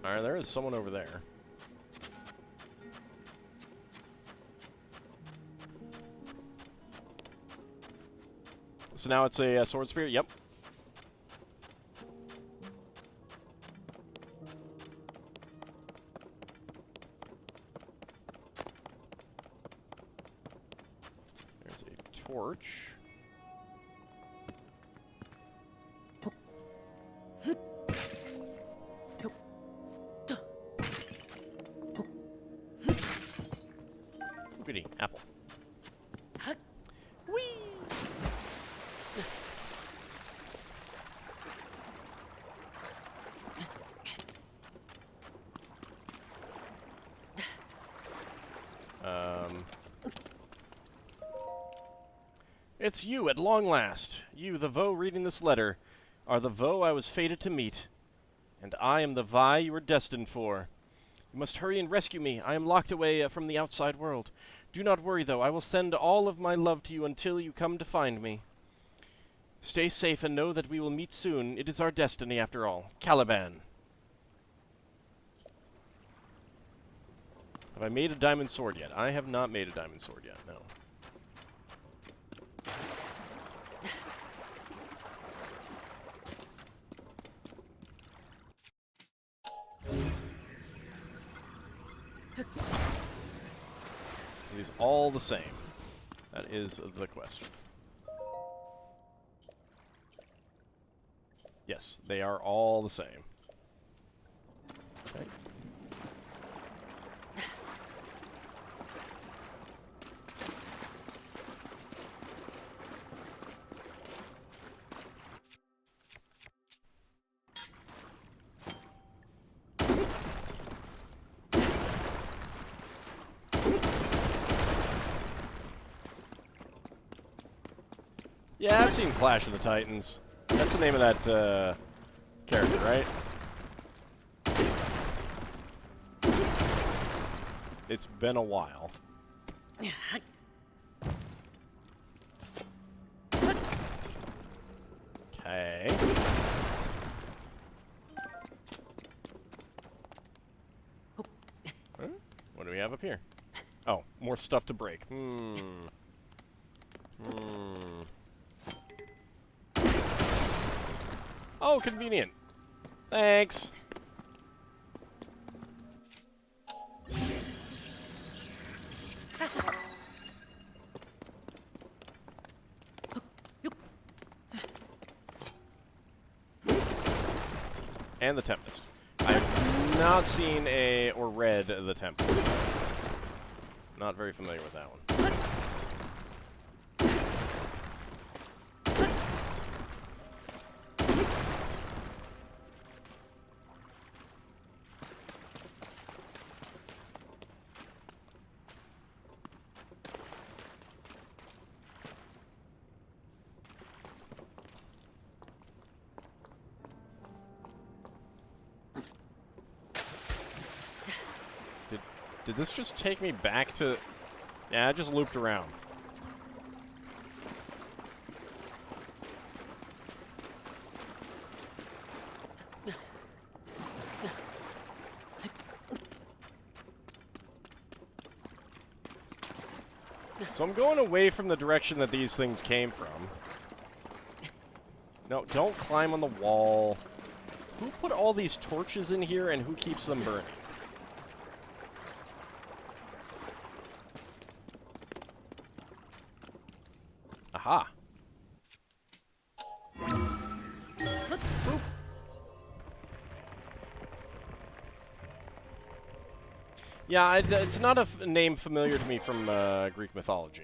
Alright, there is someone over there. So now it's a sword spear? Yep. There's a torch. Goody, apple. Whee! It's you at long last. You, the Vo reading this letter, are the Vo I was fated to meet. And I am the Vi you were destined for. You must hurry and rescue me. I am locked away from the outside world. Do not worry, though. I will send all of my love to you until you come to find me. Stay safe and know that we will meet soon. It is our destiny, after all. Caliban. Have I made a diamond sword yet? I have not made a diamond sword yet, no. these all the same? That is the question. Yes, they are all the same. Okay. Yeah, I've seen Clash of the Titans. That's the name of that character, right? It's been a while. Okay. Huh? What do we have up here? Oh, more stuff to break. Oh, convenient. Thanks. And the Tempest. I have not seen or read the Tempest. Not very familiar with that one. Did this just take me back to... Yeah, I just looped around. So I'm going away from the direction that these things came from. No, don't climb on the wall. Who put all these torches in here and who keeps them burning? Aha. Boop. Yeah, it's not a name familiar to me from Greek mythology.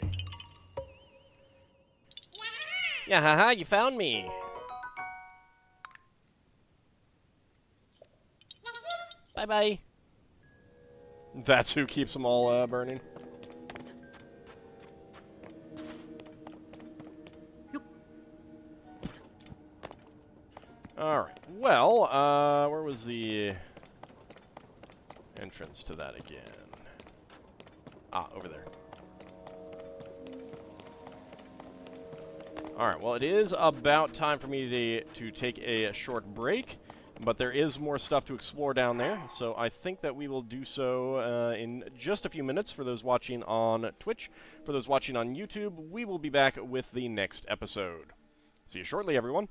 Yeah, haha, you found me. Bye-bye. That's who keeps them all burning. Alright, well, where was the entrance to that again? Ah, over there. Alright, well, it is about time for me to take a short break, but there is more stuff to explore down there, so I think that we will do so in just a few minutes for those watching on Twitch. For those watching on YouTube, we will be back with the next episode. See you shortly, everyone.